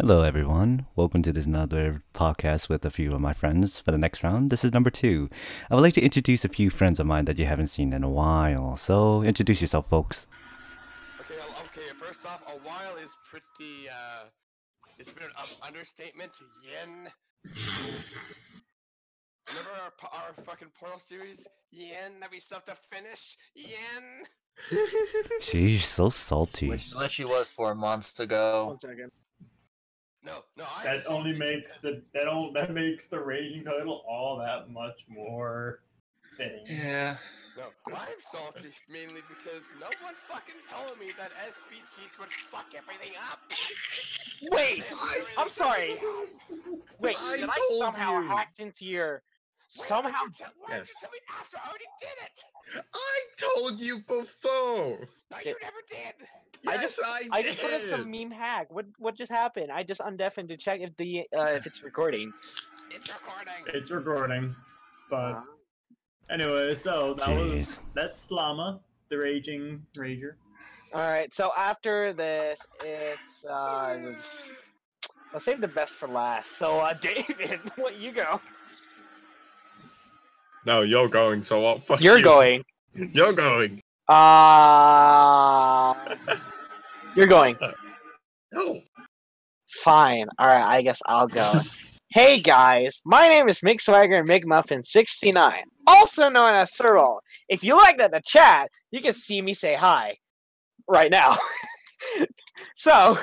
Hello, everyone. Welcome to this another podcast with a few of my friends for the next round. This is number 2. I would like to introduce a few friends of mine that you haven't seen in a while. So, introduce yourself, folks. Okay. First off, a while is pretty. It's been an understatement. Yen. Remember our fucking Portal series? Yen, that we still have to finish. Yen. She's so salty. Which she was 4 months ago. 1 second. No. That only makes that makes the raging title all that much more fitting. Yeah. No, I'm salty mainly because no one fucking told me that SV cheats would fuck everything up. Wait, I'm sorry. Wait, I did I told somehow you. hacked into your? Why Somehow? did you Yes. tell me after I already did it? I told you before. No, you never did. Yes, I just put up some meme hack. What just happened? I just undeafened to check if the if it's recording. It's recording. It's recording, but anyway, so that's Llama, the raging rager. All right. So after this, it's I'll save the best for last. So David, what you go? No, you're going. So what? Fuck You're you. going. You're going. You're going. No. Fine. Alright, I guess I'll go. Hey guys, my name is Mick Swagger and McMuffin69, also known as Serwalt. If you like that in the chat, you can see me say hi. Right now. So,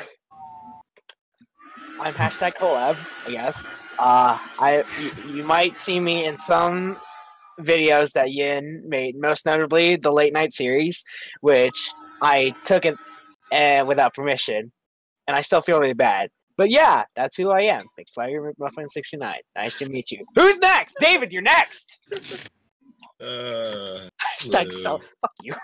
I'm hashtag collab, I guess. You might see me in some videos that Yin made, most notably the late night series, which I took it without permission, and I still feel really bad. But yeah, that's who I am. Big Swagger McMuffin69. Nice to meet you. Who's next? David, you're next! Hashtag so. Fuck you.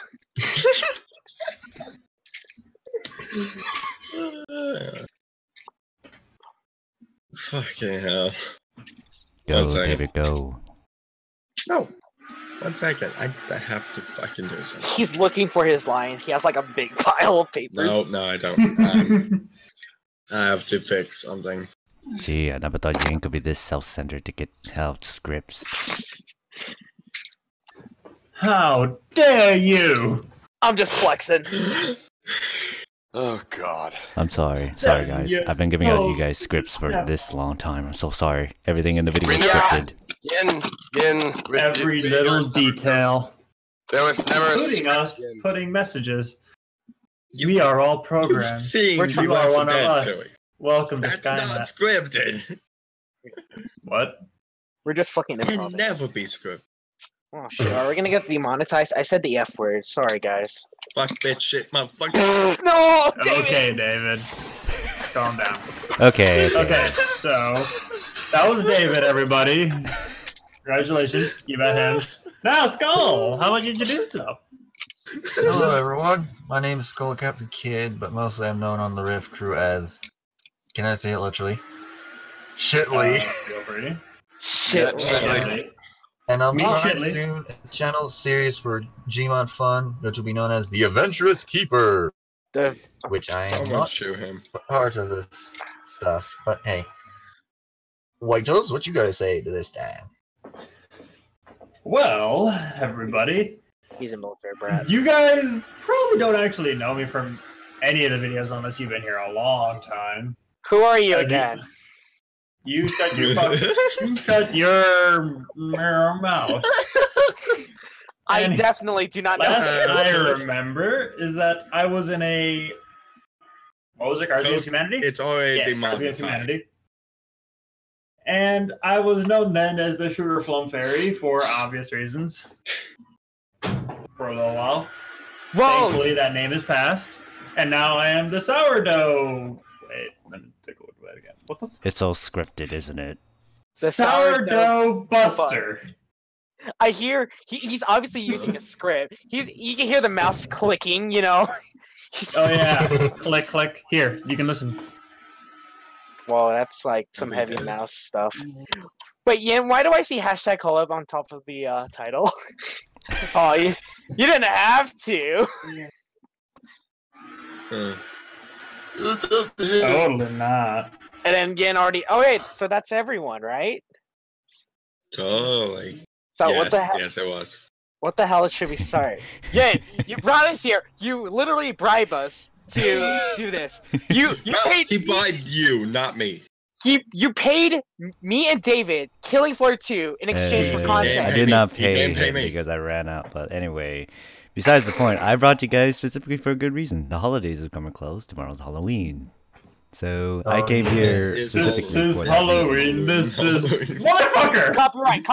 Fucking hell. Go, David, go. No. 1 second. I have to fucking do something. He's looking for his lines. He has like a big pile of papers. No, I don't. I have to fix something. Gee, I never thought Yeng could be this self-centered to get out scripts. How dare you! I'm just flexing. Oh God. I'm sorry. Sorry, guys. I've been giving out you guys scripts for this long time. I'm so sorry. Everything in the video is scripted. Yen. Every little detail. There was never including us putting messages. We are all programmed. You are one of us. Welcome to Skynet. That's not scripted. What? We're just fucking It can improv. never be scripted. Oh shit, are we gonna get demonetized? I said the F word. Sorry, guys. Fuck, bitch, shit, motherfucker. No! David! Okay, David. Calm down. Okay. Okay, so that was David, everybody. Congratulations. Give that hand. Now, Skull, how about you introduce yourself? Hello everyone, my name is Skull Captain Kid, but mostly I'm known on the Rift crew as, can I say it literally? Shitley. Feel free. Shit. Shitley. And I'm Me, starting Shitley. soon a channel series for Gmod Fun, which will be known as The Adventurous Keeper, which I am Someone not shoot him. part of this stuff, but hey. WhiteToast, what you gotta say to this time? Well, everybody, He's a military brat. you guys probably don't actually know me from any of the videos unless you've been here a long time. Who are you As again? You shut your you shut your mouth. I And definitely do not know. Last Uh, I remember is that I was in a what was it? Cards Against Humanity? It's already Yeah, Cards Against demonetized. Humanity. And I was known then as the Sugar Plum Fairy for obvious reasons. For a little while. Whoa! Thankfully, that name is passed, and now I am the Sourdough. Wait, let me take a look at that again. What the? It's all scripted, isn't it? The Sourdough Buster. I hear he's obviously using a script. You can hear the mouse clicking, you know. Oh yeah, click, click. Here, you can listen. Whoa, that's like some heavy mouse stuff. Wait, Yen, why do I see hashtag collab on top of the title? Oh, you didn't have to. Huh. It's up to him. Totally not. And then Yin already. Oh wait, so that's everyone, right? Totally. So yes, what the hell? Yes, it was. What the hell should we start? Yin, you brought us here. You literally bribe us to do this. You No, paid. he bribed you, not me. You paid me and David Killing Floor 2 in exchange for content. I did not pay him because I ran out. But anyway, besides the point, I brought you guys specifically for a good reason. The holidays are coming close. Tomorrow's Halloween. So I came here specifically This is for that Halloween. This is motherfucker. Copyright.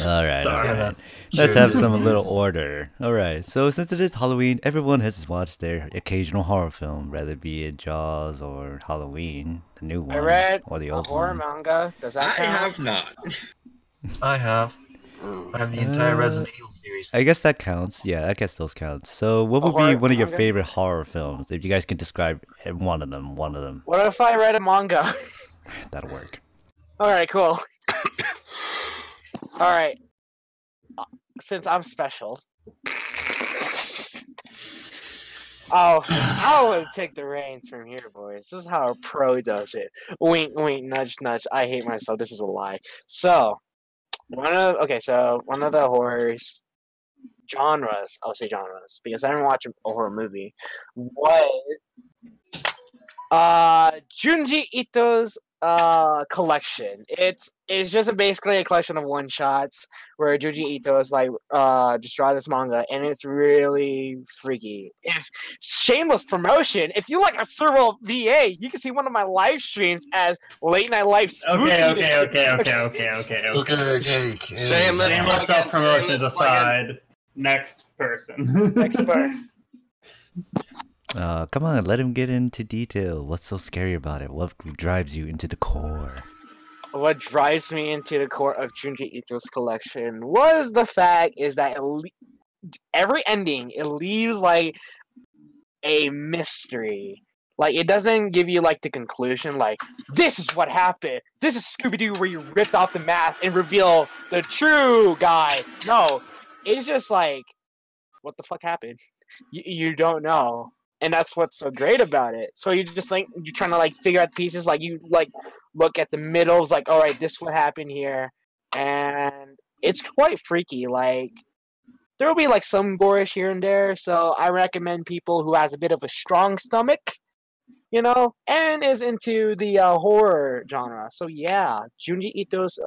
All right. Sorry. Let's have some little order. All right. So since it is Halloween, everyone has watched their occasional horror film, whether it be Jaws or Halloween, the new one, I read or the a old horror one. manga. Does that I count? have not. I have. I have the entire Resident Evil series. I guess that counts. Yeah, I guess those count. So what would be horror one of your manga? favorite horror films? If you guys can describe one of them. What if I read a manga? That'll work. Alright, cool. Alright. Since I'm special. I will take the reins from here, boys. This is how a pro does it. Wink, wink, nudge, nudge. I hate myself. This is a lie. So, one of the horrors genres, I'll say genres, because I didn't watch a horror movie, was Junji Ito's collection. It's just basically a collection of one shots where Junji Ito is like just draw this manga, and it's really freaky. If shameless promotion, if you like a Serwalt VA, you can see one of my live streams as late night life. Okay. Shameless self promotions aside. Next person. Next person. Come on, let him get into detail. What's so scary about it? What drives you into the core? What drives me into the core of Junji Ito's collection was the fact is that every ending, it leaves like a mystery. Like, it doesn't give you like the conclusion, like, this is what happened. This is Scooby-Doo where you ripped off the mask and reveal the true guy. No, it's just like, what the fuck happened? You don't know. And that's what's so great about it. So you're just like, you're trying to like figure out pieces, like you like look at the middles, like, all right, this is what happened here. And it's quite freaky. Like, there will be like some gorish here and there. So I recommend people who has a bit of a strong stomach, you know, and is into the horror genre. So yeah, Junji Ito's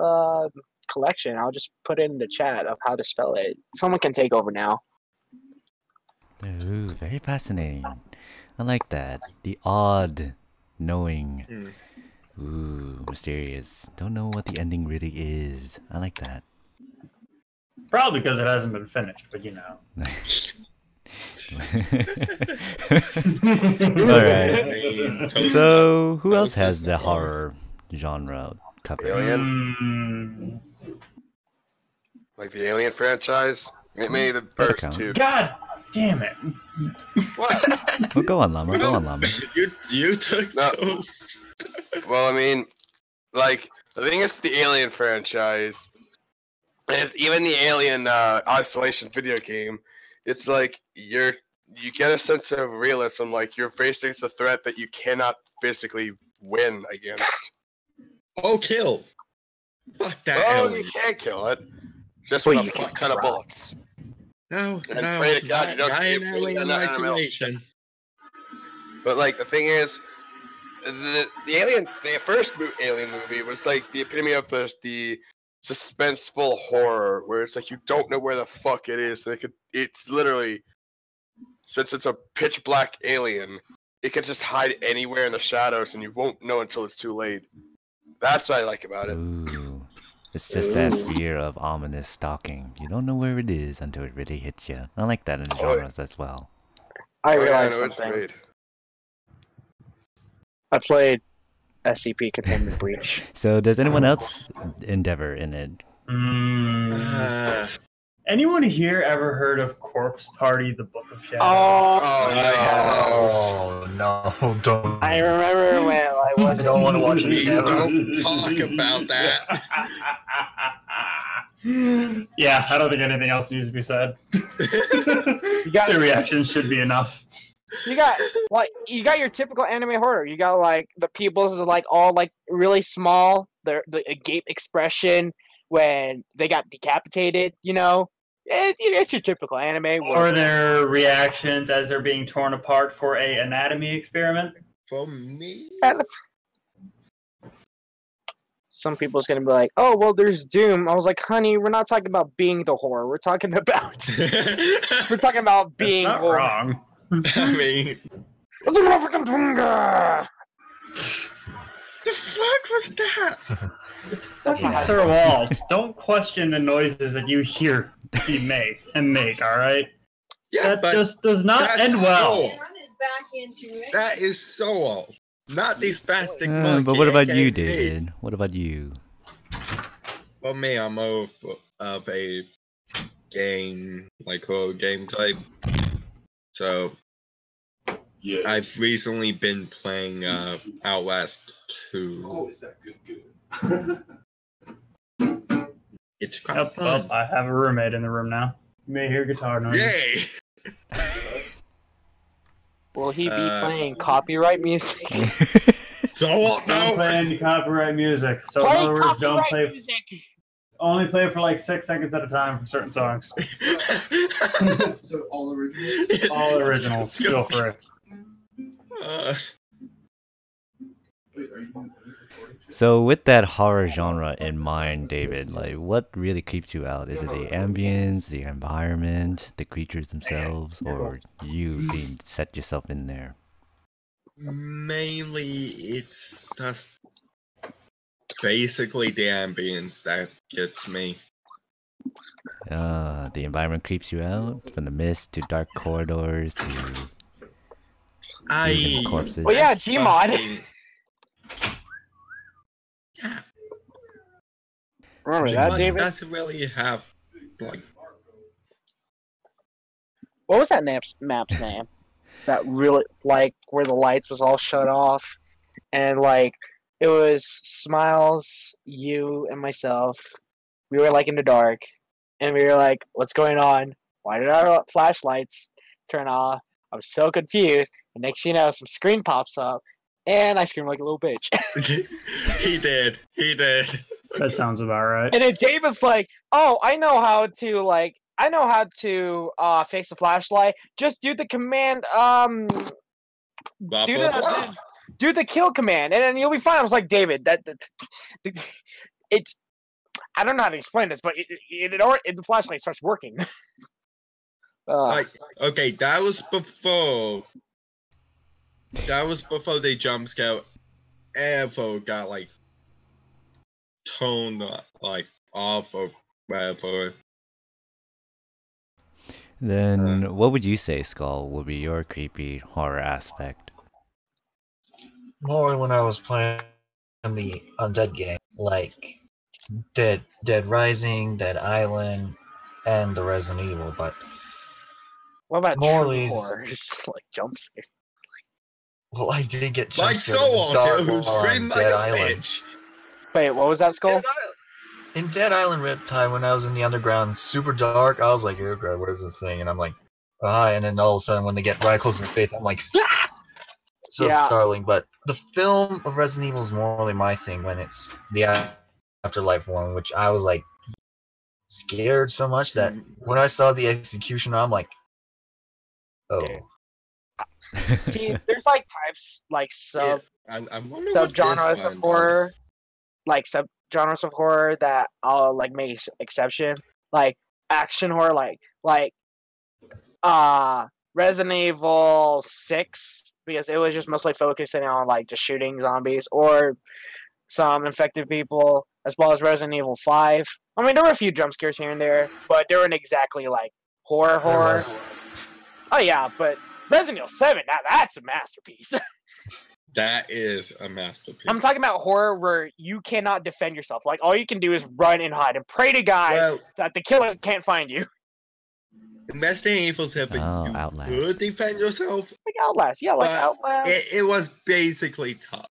collection. I'll just put it in the chat of how to spell it. Someone can take over now. Ooh, very fascinating. I like that. The odd knowing. Ooh, mysterious. Don't know what the ending really is. I like that. Probably because it hasn't been finished, but you know. Alright. So, who else has the horror genre covered? Alien? Like the Alien franchise? Maybe the first two. God damn it. What? Well, go on, Llama. Go on, Llama. You took those. Well, I mean, like, the thing is the Alien franchise, and even the Alien Isolation video game, it's like you get a sense of realism, like you're facing a threat that you cannot physically win against. Oh, kill! Fuck that alien. You can't kill it. Just with a fuck ton of bullets. No, and pray to God you don't not get in Alien Isolation. But like the thing is, the first Alien movie was like the epitome of the suspenseful horror, where it's like you don't know where the fuck it is. It's literally, since it's a pitch black alien, it can just hide anywhere in the shadows, and you won't know until it's too late. That's what I like about it. Ooh. It's just that fear of ominous stalking. You don't know where it is until it really hits you. I like that in genres as well. I realized something. I played SCP Containment Breach. So does anyone else endeavor in it? Anyone here ever heard of Corpse Party, the Book of Shadows? Oh no, don't. I remember when I was. I don't want to watch it. Don't talk about that. Yeah, I don't think anything else needs to be said. Your reaction should be enough. You got your typical anime horror. You got like the people's like all like really small. The gape expression when they got decapitated. You know, it's your typical anime. Or their reactions as they're being torn apart for a anatomy experiment. For me, some people's gonna be like, "Oh, well, there's Doom." I was like, "Honey, we're not talking about being the horror. We're talking about being That's not horror." wrong. I mean, It's a motherfucking bunga! the fuck was that? It's fucking Serwalt. Don't question the noises that you hear he make, alright? Yeah, That but just does not end well. that is so old. Not these spastic monkey. But what about you, aka me. David? What about you? For me, I'm more of a game, like horror game type. So, Yeah. I've recently been playing Outlast 2. is that good? It's quite Yep, fun. well, I have a roommate in the room now. You may hear guitar noises. Yay! Will he be playing copyright music? So what Don't now? play any copyright music. So in Play other words, don't copyright play. music. Only play for like 6 seconds at a time for certain songs. So all originals? All originals. Feel free. Wait, are you recording? So with that horror genre in mind, David, like what really creeps you out? Is it the ambience, the environment, the creatures themselves, or you being set yourself in there? Mainly, it's just basically the ambience that gets me. The environment creeps you out, from the mist to dark corridors to breathing corpses. Well, yeah, Gmod. fucking- Yeah, Remember that, Gmod David? doesn't really have like. What was that map's name? That really, like, where the lights was all shut off, and like it was Smiles, you, and myself. We were like in the dark, and we were like, "What's going on? Why did our flashlights turn off?" I was so confused. And next thing you know, some screen pops up, and I screamed like a little bitch. He did. That sounds about right. And then David's like, "Oh, I know how to fix the flashlight. Just do the command, Blah, do blah, the blah. do the kill command, and then you'll be fine." I was like, "David, it's I don't know how to explain this, but the flashlight starts working." Like, okay, that was before the jump scare ever got like toned like off or whatever. Then what would you say, Skull, would be your creepy horror aspect? More when I was playing the undead game, like Dead Rising, Dead Island, and the Resident Evil, but What about more true leads- horrors like jump scare? well, I did get Like jump scared in the Sourdough, dark who while on screamed like Dead a Island. bitch. Wait, what was that, Skull? In Dead Island Riptide, when I was in the underground, super dark, I was like, "Oh god, what is this thing?" And I'm like, "Ah!" And then all of a sudden, when they get right close to my face, I'm like, "Ah!" So Yeah. startling. But the film of Resident Evil is more really my thing when it's the Afterlife one, which I was like scared so much that when I saw the execution, I'm like, "Oh." See, there's like types, like I'm wondering what this subgenres one of was. horror, like subgenres of horror that I'll like make exception, like action horror, like Resident Evil 6, because it was just mostly focusing on like just shooting zombies or some infected people, as well as Resident Evil 5. I mean, there were a few jump scares here and there, but they weren't exactly like horror. was. Oh yeah, but Resident Evil 7, that's a masterpiece. That is a masterpiece. I'm talking about horror where you cannot defend yourself. Like, all you can do is run and hide and pray to God Well, that the killer can't find you. in Resident Evil 7, Oh, you Outlast. could defend yourself. Like Outlast. Yeah, like But Outlast. It was basically tough.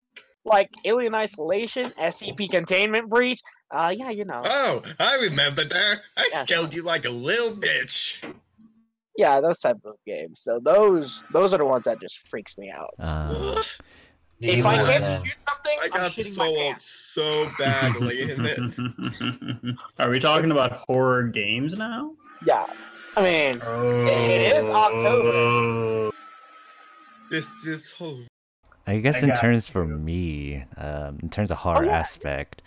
Like Alien Isolation, SCP Containment Breach. Yeah, you know. Oh, I remember that. I Yeah. scaled you like a little bitch. Yeah, those type of games. So those are the ones that just freaks me out. If I can't shoot something, I I'm got shooting my sold pants. so badly in it. Are we talking about horror games now? Yeah, I mean, it is October. This is so. I guess I in got terms for you. me, in terms of horror yeah. aspect,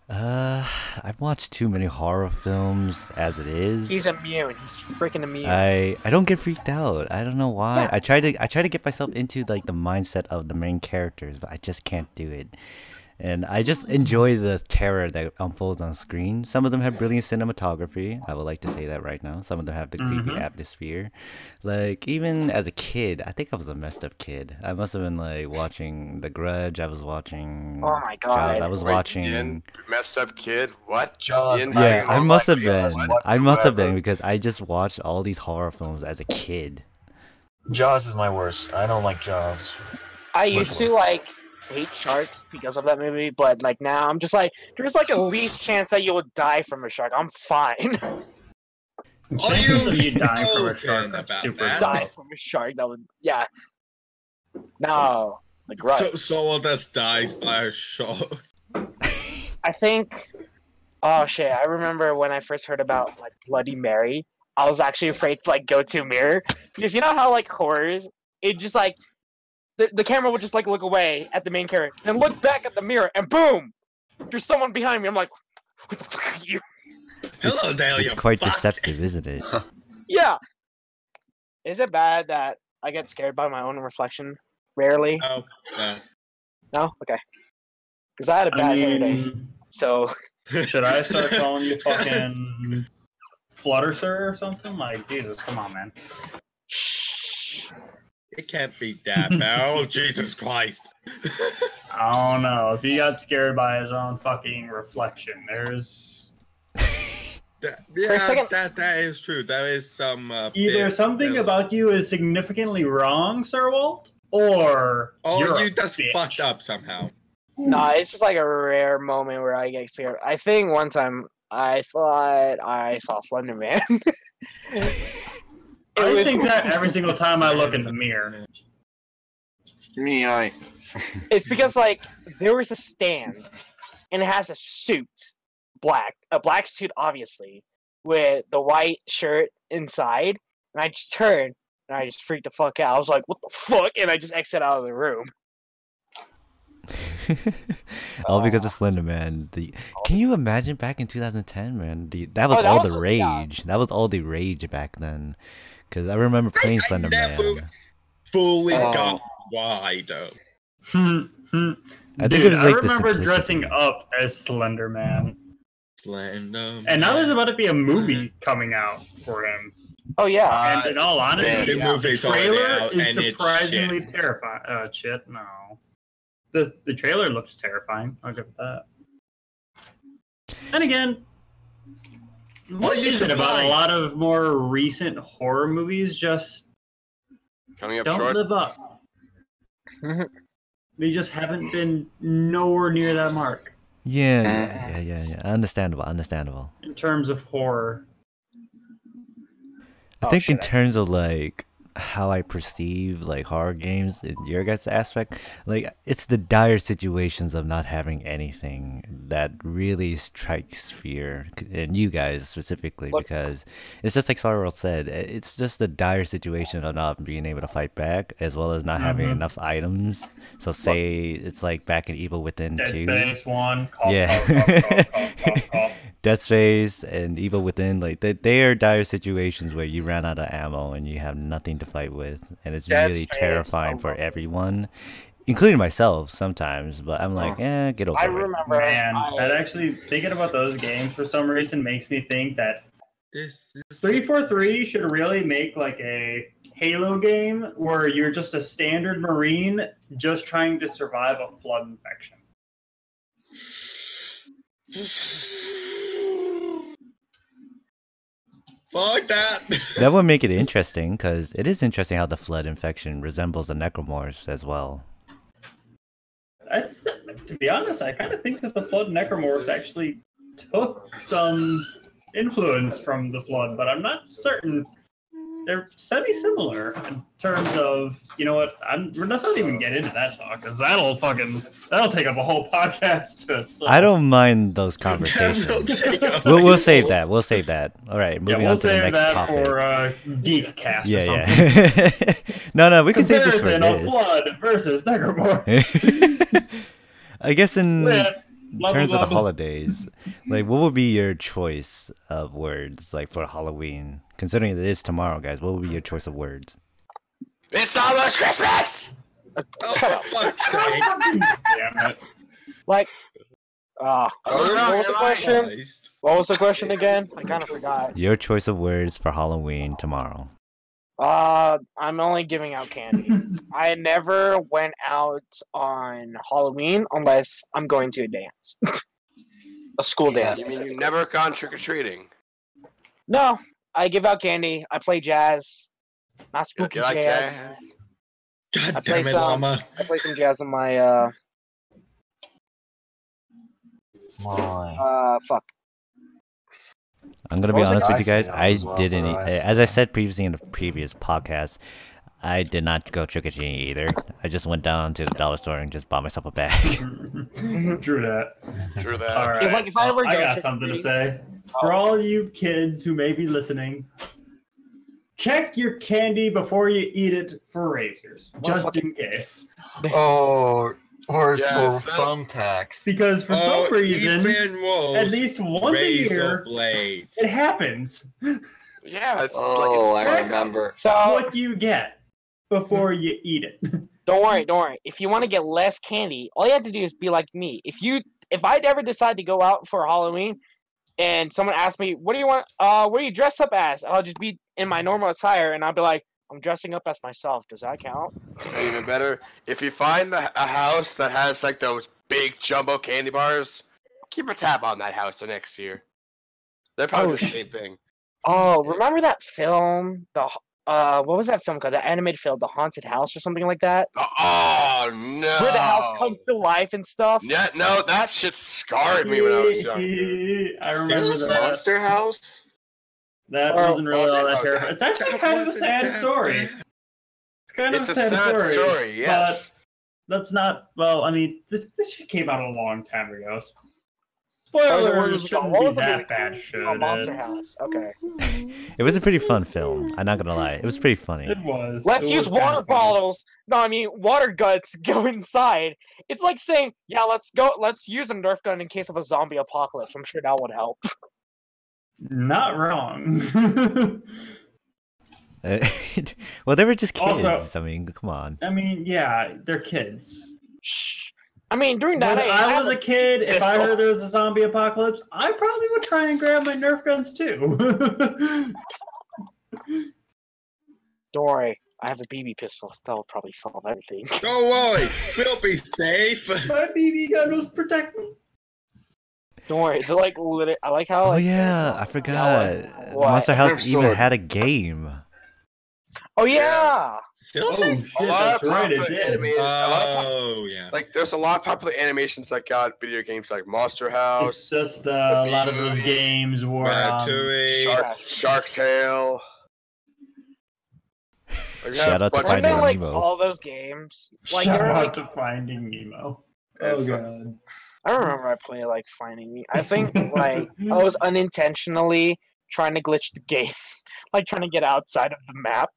I've watched too many horror films as it is. He's immune. He's freaking immune. I don't get freaked out. I don't know why. Yeah. I try to get myself into like the mindset of the main characters, but I just can't do it. And I just enjoy the terror that unfolds on screen. Some of them have brilliant cinematography. I would like to say that right now. Some of them have the creepy atmosphere. Like, even as a kid, I think I was a messed up kid. I must have been like watching The Grudge. I was watching Oh my God. Jaws. I was Wait, watching Yin, messed up kid. What? Jaws. Yin, Yeah, I don't must like have Jaws been. I must have been whatsoever. because I just watched all these horror films as a kid. Jaws is my worst. I don't like Jaws. I used to like hate sharks because of that movie, but like now I'm just like, there's like a least chance that you will die from a shark. I'm fine. Chances of you dying from a open shark are about super that? low. Die from a shark. That would, yeah. No, the Grudge. Someone that dies by a shark. I think. Oh shit! I remember when I first heard about like Bloody Mary. I was actually afraid to like go to a mirror because you know how like horrors, it just like the camera would just like look away at the main character, then look back at the mirror, and boom, there's someone behind me. I'm like, what the fuck are you? Hello, Dale. It's you quite fuck. deceptive, isn't it? Yeah. Is it bad that I get scared by my own reflection? Rarely. No, no. No. Okay. Because I had a I bad hair day, mean, so. should I start calling you fucking Fluttersir or something? Like, Jesus, come on, man. It can't be that bad. Oh, Jesus Christ. I don't know. If he got scared by his own fucking reflection, there's Yeah, second- that is true. There is some. either something there's- about you is significantly wrong, Serwalt, or Oh, you're you a just bitch. fucked up somehow. No, it's just like a rare moment where I get scared. I think one time I thought I saw Slender Man. I think that every single time I look in the mirror. It's because like there was a stand, and it has a suit, a black suit, obviously, with the white shirt inside. And I just turned and I just freaked the fuck out. I was like, "What the fuck?" And I just exit out of the room. All because of Slender Man. Can you imagine back in 2010, man? That was Oh, that all was- the rage. That was all the rage back then. Because I remember playing Slender never Man. Fully Oh. got why though. I think Dude, it was like I the remember simplicity. dressing up as Slender Man. Slender And now there's Man. about to be a movie coming out for him. Oh yeah. And in all honesty, the movie's the already trailer out, is and it's surprisingly shit. terrifying. Shit, no. The trailer looks terrifying. I'll give it that. And again, what you is it about a surprised? lot of more recent horror movies just Coming up don't short. live up? They just haven't been nowhere near that mark Yeah. Understandable. in terms of horror. I Oh, think in shit. terms of like how I perceive like horror games in your guys' aspect, like it's the dire situations of not having anything that really strikes fear, and you guys specifically, Look- because it's just like Serwalt said, it's just the dire situation of not being able to fight back, as well as not having Mhm. enough items. So say it's like back in Evil Within Dead 2. Space 1, cough, Yeah. cough. Dead Space and Evil Within, like they are dire situations where you ran out of ammo and you have nothing to fight with, and it's Dead really Space, terrifying I for love it. everyone, including myself sometimes. But I'm like, get over I it. remember. Man, that actually, thinking about those games for some reason makes me think that This is 343 should really make like a Halo game where you're just a standard Marine just trying to survive a flood infection. Fuck that. That would make it interesting, because it is interesting how the flood infection resembles the necromorphs as well. That's, to be honest, I kind of think that the flood necromorphs actually took some influence from the flood, but I'm not certain. they're semi-similar in terms of, you know what? Let's not even get into that talk because that'll take up a whole podcast to itself. I don't mind those conversations. We'll save that. We'll save that. All right, moving on to the next topic. For Geek Cast. Yeah, or something. No, we can save this for Comparison of this. Blood versus Necromorph. I guess in Blah, terms blah, of the blah. holidays, like what would be your choice of words like for Halloween? Considering it is tomorrow, guys, what would be your choice of words? It's almost Christmas. Oh, for fuck's sake. Damn it. Like, what was the question? Christ. What was the question again? I kind of forgot. Your choice of words for Halloween tomorrow. I'm only giving out candy. I never went out on Halloween unless I'm going to a dance. A school dance. You mean you've never gone trick-or-treating? No, I give out candy. I play jazz. Not spooky You like jazz. God I play damn it, some- Llama. I play some jazz on my, fuck. I'm gonna What be was it? honest with you guys. I I see, didn't, well, for us. as I said previously in the previous podcast, I did not go trick or treating either. I just went down to the dollar store and just bought myself a bag. True that. True that. All right. If I ever I go got something to trick-or-treating- say. For all you kids who may be listening, check your candy before you eat it for razors, just in case. Oh, or Yes, for that- thumbtacks. Because for some reason, Ethan Wolf, at least once a razor year, blades. it happens. Yeah, it's Oh, like I it's remember. So, What do you get before you eat it? don't worry. If you want to get less candy, all you have to do is be like me. If I'd ever decide to go out for Halloween and someone asks me, what do you want, what do you dress up as? I'll just be in my normal attire and I'll be like, I'm dressing up as myself. Does that count? And even better, if you find a house that has like those big jumbo candy bars, keep a tab on that house for next year. They're probably Oh, the same thing. Oh, remember that film? What was that film called? The animated film, The Haunted House or something like that? Oh no! Where the house comes to life and stuff? Yeah, no, that shit scarred me when I was younger. I remember Is it that. Monster House? That Oh, wasn't really all that oh, terrifying. It's actually That kind of a wasn't sad that story. bad. It's kind of It's a a sad sad story. story, yes. But that's not. Well, I mean, this shit came out a long time ago. What Spoilers shouldn't be was the that movie bad, called? should Oh, it? Monster House. Okay. It was a pretty fun film. I'm not gonna lie. It was pretty funny. It was. Let's It use was kinda water funny. bottles. No, I mean water guts go inside. It's like saying, yeah, let's use a Nerf gun in case of a zombie apocalypse. I'm sure that would help. Not wrong. Well, they were just kids. Also- I mean, come on. I mean, yeah, they're kids. Shh. I mean, during that When age, I was had a kid, if I pistol. heard there was a zombie apocalypse, I probably would try and grab my Nerf guns too. Don't worry, I have a BB pistol. That will probably solve everything. Don't worry, we'll be safe. My BB gun was protect me. Don't worry, they're like literally. I like how. Oh like, yeah, I yeah, forgot. what? Monster House Nerf even sword. had a game. Oh yeah. Still Oh safe? shit, that's right, it did. Oh, yeah. Like, there's a lot of popular animations that got video games like Monster It's House, just a lot of those movie. games were Ratatouille. Shark Tale. Like, we had Shout a out to bunch of Remember Finding like Nemo. all those games? Like shout they're out like. to Finding Nemo. Yeah, Oh fuck. god. I remember I played like Finding Me. I think like I was unintentionally trying to glitch the game, like trying to get outside of the map.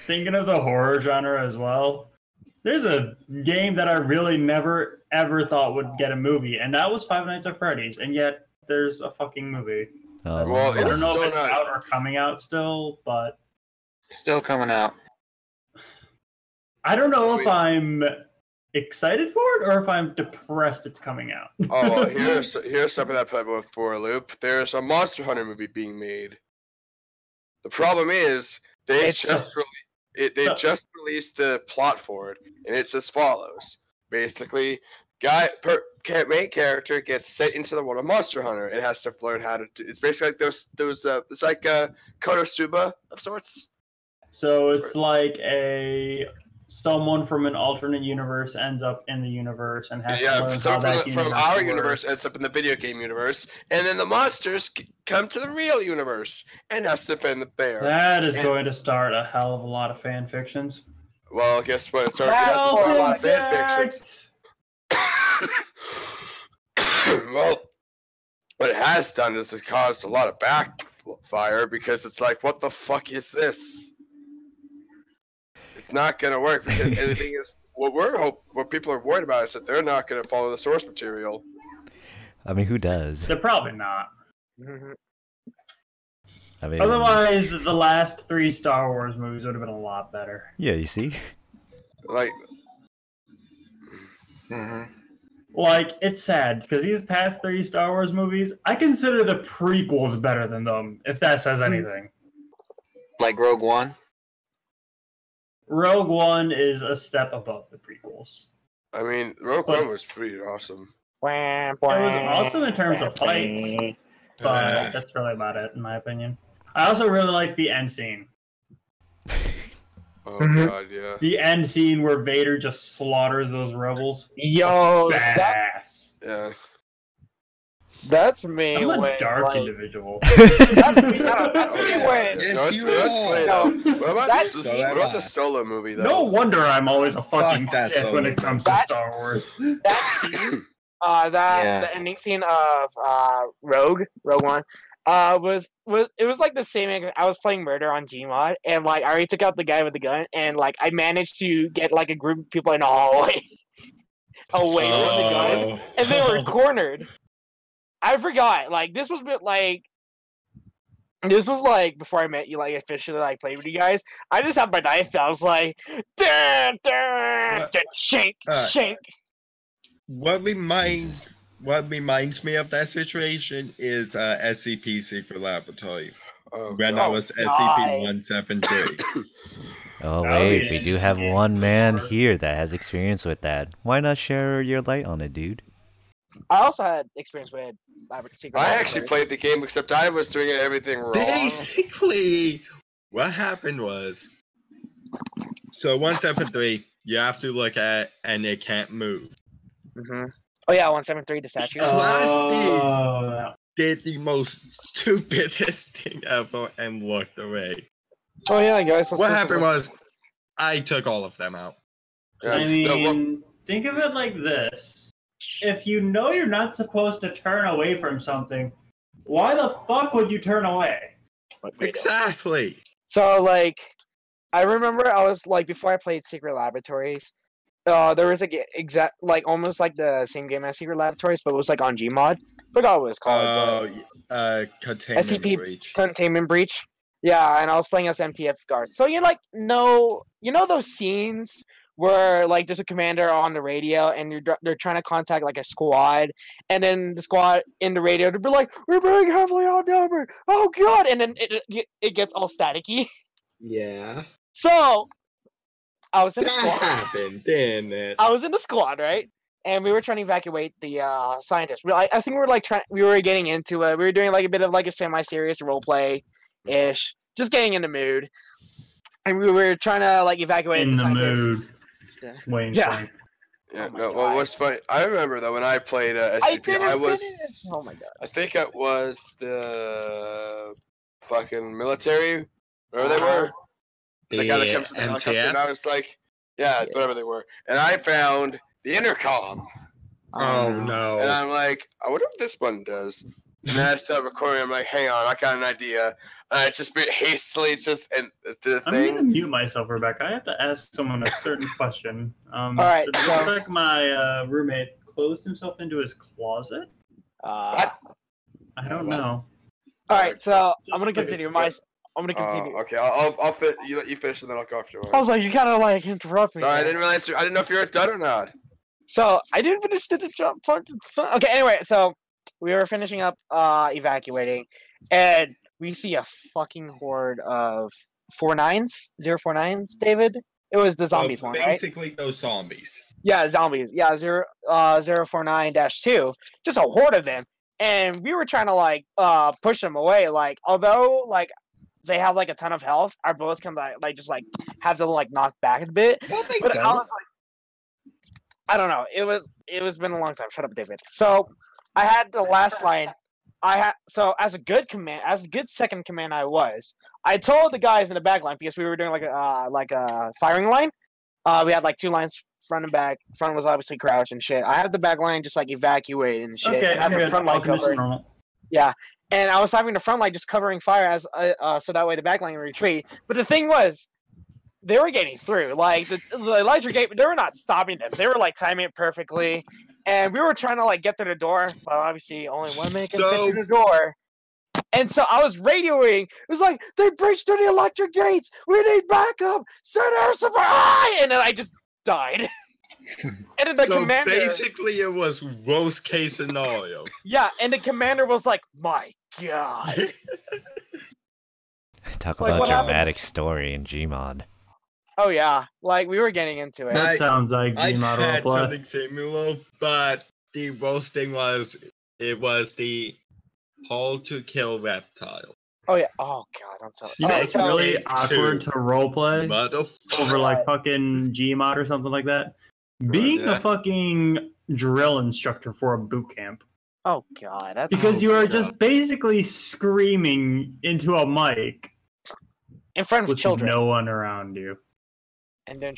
Thinking of the horror genre as well, there's a game that I really never ever thought would get a movie, and that was Five Nights at Freddy's, and yet there's a fucking movie. Well, I it's don't know so if it's nice. out or coming out still, but Still coming out. I don't know if I'm excited for it or if I'm depressed it's coming out. Oh, well, here's something that put me for a loop. There's a Monster Hunter movie being made. The problem is they It's- just released the plot for it, and it's as follows. Basically, main character gets sent into the world of Monster Hunter and has to learn how to. It's basically like those. It's like a Konosuba of sorts. So it's like a someone from an alternate universe ends up in the universe and has to learn how someone that from universe our works. universe ends up in the video game universe, and then the monsters come to the real universe and have to defend the bear. That is going to start a hell of a lot of fan fictions. Well, guess what? It's already started a lot of fan fictions. Well, what it has done is it caused a lot of backfire because it's like, what the fuck is this? It's not going to work because everything is what people are worried about is that they're not going to follow the source material. I mean, who does? They're probably not. I mean, Otherwise, the last 3 Star Wars movies would have been a lot better. yeah, you see. Like, Like, it's sad, because these past 3 Star Wars movies, I consider the prequels better than them, if that says anything. Like Rogue One? Rogue One is a step above the prequels. I mean, Rogue One was pretty awesome. It was awesome in terms of fights, but that's really about it, in my opinion. I also really like the end scene. Oh god, yeah. The end scene where Vader just slaughters those rebels. Yo, Badass. Yeah. that's me. I'm a when, dark like, individual. That's me. No, that's me when. Yes, you let's are. play it No, out. What about, that's- the, So what am about the I. Solo movie, though? No wonder I'm always a fucking that Sith when it solo. comes to That- Star Wars. That scene, Yeah. the ending scene of Rogue One, was it was like the same. I was playing Murder on Gmod, and like I already took out the guy with the gun, and like I managed to get like a group of people in a hallway away from the gun, and they were cornered. I forgot. Like this was like before I met you, like officially like played with you guys. I just had my knife. I was like, dun, dun, dun, shank, shank. What reminds me of that situation is SCP Secret Laboratory Oh, when God. I was God. SCP-173. Oh That wait, was we do have one man sure. here that has experience with that. Why not share your light on it, dude? I also had experience with Secret I actually played the game, except I was doing everything wrong. Basically, what happened was, so 173, you have to look at and it can't move. Mm-hmm. Oh yeah, 173 the statue. Oh, Did the most stupidest thing ever and looked away. Oh yeah, guys. What happened was, I took all of them out. Yeah, I no, well, mean, think of it like this. If you know you're not supposed to turn away from something, why the fuck would you turn away? Exactly. So like, I remember I was like before I played Secret Laboratories. There was exact like almost like the same game as Secret Laboratories, but it was like on Gmod. Forgot what it was called. Containment SCP breach. Containment Breach. Yeah, and I was playing as MTF guard. So you know those scenes where like there's a commander on the radio and they're trying to contact like a squad, and then the squad in the radio they'll be like, "We're being heavily outnumbered. Oh god!" And then it gets all staticky. Yeah. So I was in the That squad. happened, didn't it? I was in the squad, right? And we were trying to evacuate the scientists. I think we were like we were getting into it. We were doing like a bit of like a semi-serious role play ish, just getting in the mood. And we were trying to like evacuate In the the scientists. mood. Wayne Yeah. Frank. yeah, Oh my no. Well, God. what's funny? I remember though when I played I SCP, didn't I was. finish. Oh my god. I think it was the fucking military, wherever they were. The guy that comes to the helicopter, and I was like, yeah, whatever they were. And I found the intercom. Oh And no. I'm like, I wonder what this one does. And then I start recording. I'm like, hang on, I got an idea. And I just hastily just and did a I'm going to thing. mute myself, Rebecca. I have to ask someone a certain question. All right, It so- looks like my roommate closed himself into his closet. What? I don't know. All right, so I'm gonna Just like a- continue. I'm gonna continue. Okay, I'll fit. You let you finish, and then I'll go afterwards. I was like, you kind of like interrupt me. Sorry, I there. didn't realize. I didn't know if you were done or not. So I didn't finish the jump part. Okay, anyway, so we were finishing up evacuating, and we see a fucking horde of 049s, David. It was the zombies one, right? Basically, those zombies. Yeah, zombies. Yeah, 049-2. Just a horde of them. And we were trying to like push them away. Like, although like they have like a ton of health, our bullets can like just like have to like knock back a bit. No, they But I don't. was like, I don't know. It was been a long time. Shut up, David. So I had the last line. As a good second command I told the guys in the back line because we were doing like a firing line. We had like 2 lines, front and back. Front was obviously crouch and shit. I had the back line just like evacuate and shit. Okay, And I had the front line covered. Yeah, and I was having the front line just covering fire as so that way the back line would retreat. But the thing was, they were getting through. Like the Elytra Gate, they were not stopping them. They were like timing it perfectly, and we were trying to like get through the door. But obviously, only one man can fit through the door. And so I was radioing. It was like they breached through the electric gates. We need backup. Send air support. And then I just died. And then the commander. Basically, it was worst case scenario. Yeah, and the commander was like, "My God." Talk like, about what dramatic story in Gmod. Oh yeah, like we were getting into it. That sounds like I Gmod had roleplay. something similar, but the worst thing was it was the Hall to Kill reptile. Oh yeah. Oh God, I'm sorry. You know, Alright, it's so- really awkward to roleplay Motherfucker. over like fucking Gmod or something like that. Being yeah. a fucking drill instructor for a boot camp. Oh God, that's Because you are just basically screaming into a mic in front of with children. no one around you. And then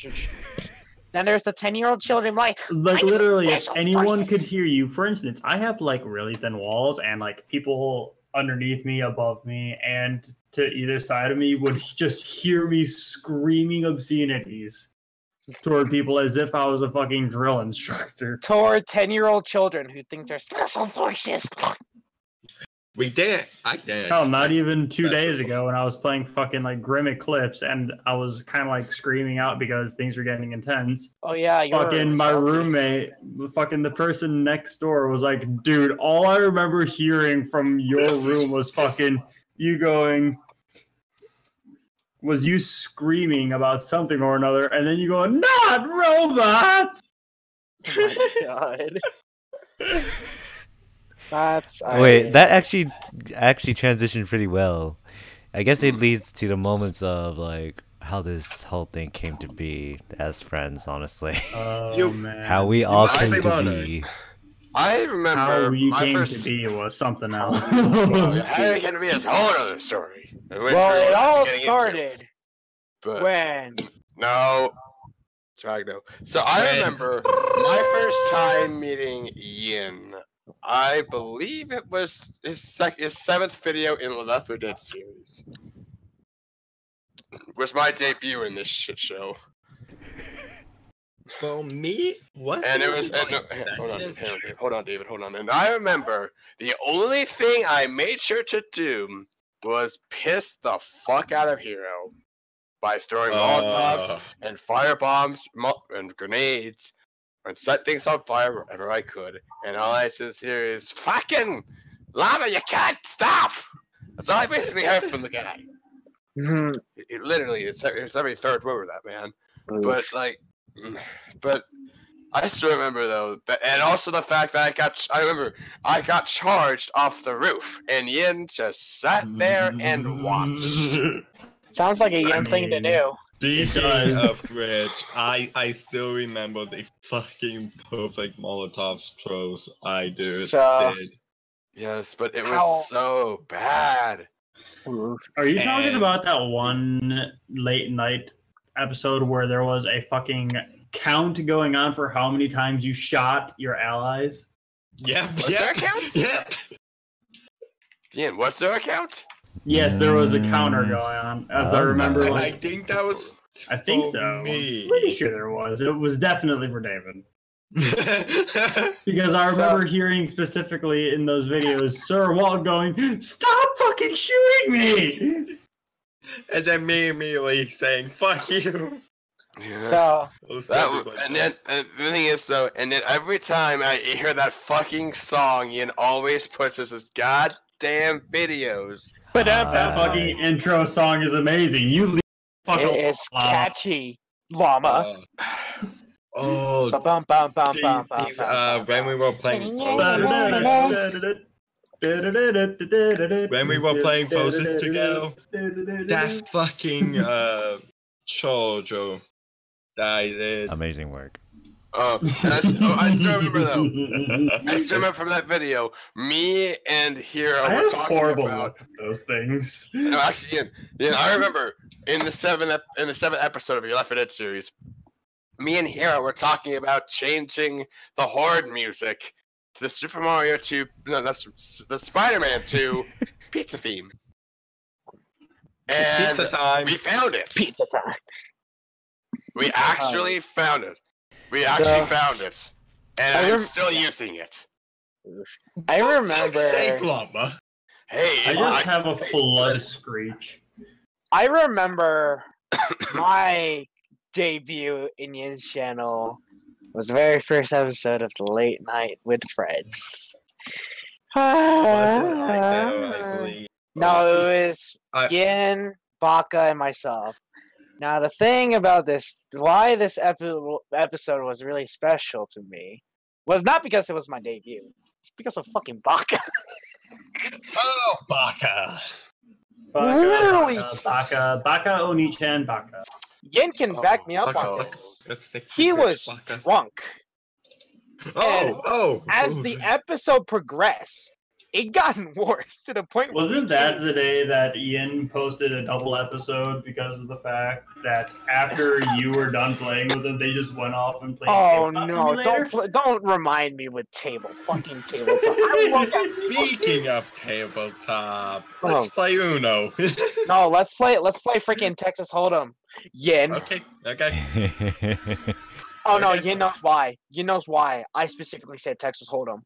there's the 10-year-old children like Like I'm literally, if special anyone could forces. hear you. For instance, I have like really thin walls, and like people underneath me, above me, and to either side of me would just hear me screaming obscenities toward people as if I was a fucking drill instructor. toward 10-year-old children who think they're special forces. We did. I did. Hell, not even 2 Special days ago when I was playing fucking like Grim Eclipse, and I was kind of like screaming out because things were getting intense. Oh yeah, you're Fucking my roommate, fucking the person next door was like, dude, all I remember hearing from your room was fucking you going, was you screaming about something or another, and then you go, not robots! Oh my God. That's Wait, that actually transitioned pretty well. I guess it leads to the moments of like how this whole thing came to be as friends, honestly. Oh man. How we all I came think to about be. I remember How you my came first. to be was something else. How it came to be is a whole other story. well, it all started But when no, Dragno. So I remember my first time meeting Yin. I believe it was his 7th video in the Left 4 Dead series. Was my debut in this shit show. For me, what? And it was hold on, David, hold on. And I remember the only thing I made sure to do was piss the fuck out of Hero by throwing Molotovs and fire bombs and grenades and set things on fire wherever I could. And all I just hear is fucking Llama, you can't stop. That's all I basically heard from the guy. It literally, it's every third word of that man. But like, but I still remember though that, and also the fact that I got charged off the roof, and Yin just sat there and watched. sounds like a young thing to do. Speaking does. of which, I still remember the fucking perfect Molotov throws I did. Yes, but it How- was so bad. Are you talking And- about that one late night episode where there was a fucking count going on for how many times you shot your allies? Yeah, What's yeah, their count? yeah. Yin, what's their account? Yes, there was a counter going on. As I remember, I like, think that was. I think for so. me. I'm pretty sure there was. It was definitely for David. Because I remember hearing specifically in those videos Serwalt going, "Stop fucking shooting me!" And then me immediately saying, "Fuck you." Yeah. So And then the thing is though, and then every time I hear that fucking song, Yin always puts us as goddamn videos. but That fucking intro song is amazing. You leave fucking it is Llama. catchy, Llama. Oh, Bum, bum, bum, bum, bum, bum, when we were playing Frozen, When we were playing Forces together, that fucking Sourdough died. Amazing work. I still remember though. I still remember from that video. Me and Hero I were have talking horrible about. luck with those things. No, actually, I remember in the seventh episode of your Left 4 Dead series, me and Hero were talking about changing the horde music to the Super Mario 2. No, that's the Spider-Man 2 pizza theme. And Pizza time. we found it. Pizza time. We actually found it. We actually found it, and I'm still using it. I For fuck's remember. sake, Llama. Hey, I just have a flood screech. I remember my debut in Yin's channel was the very first episode of the Late Night with Friends. Was it? I believe. No, it was I- Yin, Baka, and myself. Now, the thing about this, why this episode was really special to me, was not because it was my debut. It's because of fucking Baka. Oh, Baka. Literally. Baka, Oni-chan, Baka. Yin can back me up on Baka. this. Let's take He was Baka. drunk. Oh. As the episode progressed, it got worse to the point where Wasn't that the day that Ian posted a double episode because of the fact that after you were done playing with them, they just went off and played? Oh Tabletop no! Simulator? Don't remind me with fucking tabletop. I love that. Speaking of tabletop, let's play Uno. No, let's play freaking Texas Hold'em. Yin. Okay. Oh no, Okay. Yin knows why. Yin knows why. I specifically said Texas Hold'em.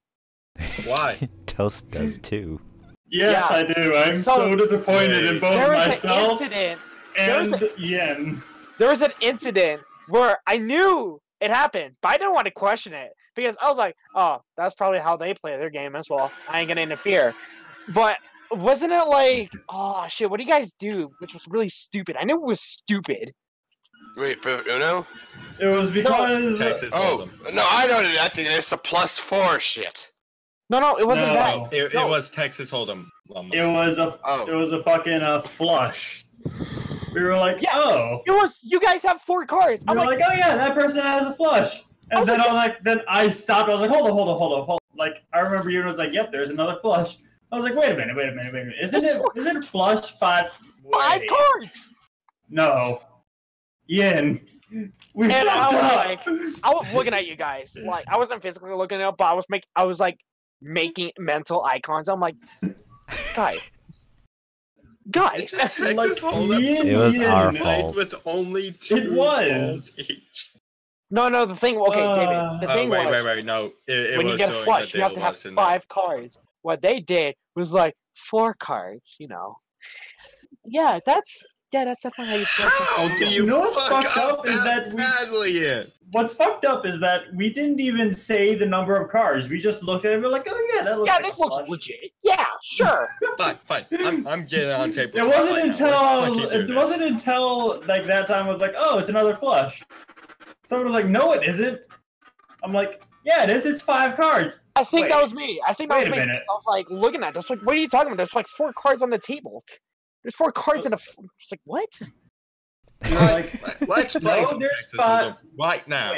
Why? Toast does too. Yes, Yeah. I do. I'm So- so disappointed in both There was an myself incident. there was and Yen. There was an incident where I knew it happened, but I didn't want to question it because I was like, "Oh, that's probably how they play their game as well. I ain't gonna interfere." But wasn't it like, "Oh shit, what do you guys do?" Which was really stupid. I knew it was stupid. Wait, for Uno? It was because Texas Oh, Hold'em. no, I know that. I think it's the +4 shit. No, it wasn't No. that. It No. was Texas Hold'em. Llama. it was a fucking flush. We were like, Yeah. oh. It was. You guys have 4 cards. We I'm were like, like, oh yeah, that person has a flush. And was then like- then I stopped. I was like, hold on. Like, I remember you was like, yep, there's another flush. I was like, wait a minute. Isn't flush 5? 5 Wait. cards. No. Yin. We And I fucked was up. like, I was looking at you guys. Like, I wasn't physically looking at it, but I was like making mental icons. I'm like, guys. Is it Texas Like, Hold'em? Yin, It was Yin. our Played fault. with only 2 It was. balls each. No, the thing. Okay, David. The thing was, Wait. No, it when was you get a during flush, the you have to have Dallas and 5 cards. What they did was like 4 cards. Yeah, that's definitely how you play. How do you You know what's fuck fucked up up is that we- badly it? What's fucked up is that we didn't even say the number of cards. We just looked at it and we're like, oh yeah, that looks Yeah, like this a looks flush. legit. Yeah, sure. Fine. I'm getting on table. It wasn't until like that time I was like, oh, it's another flush. Someone was like, no, it isn't. I'm like, yeah, it is. It's 5 cards. I think Wait. that was me. I think that Wait was a me. minute. I was like looking at this. Like, what are you talking about? There's like 4 cards on the table. There's 4 cards in a. It's like what? You're like, Let's play No, some there's Texas 5 Hold'em right now.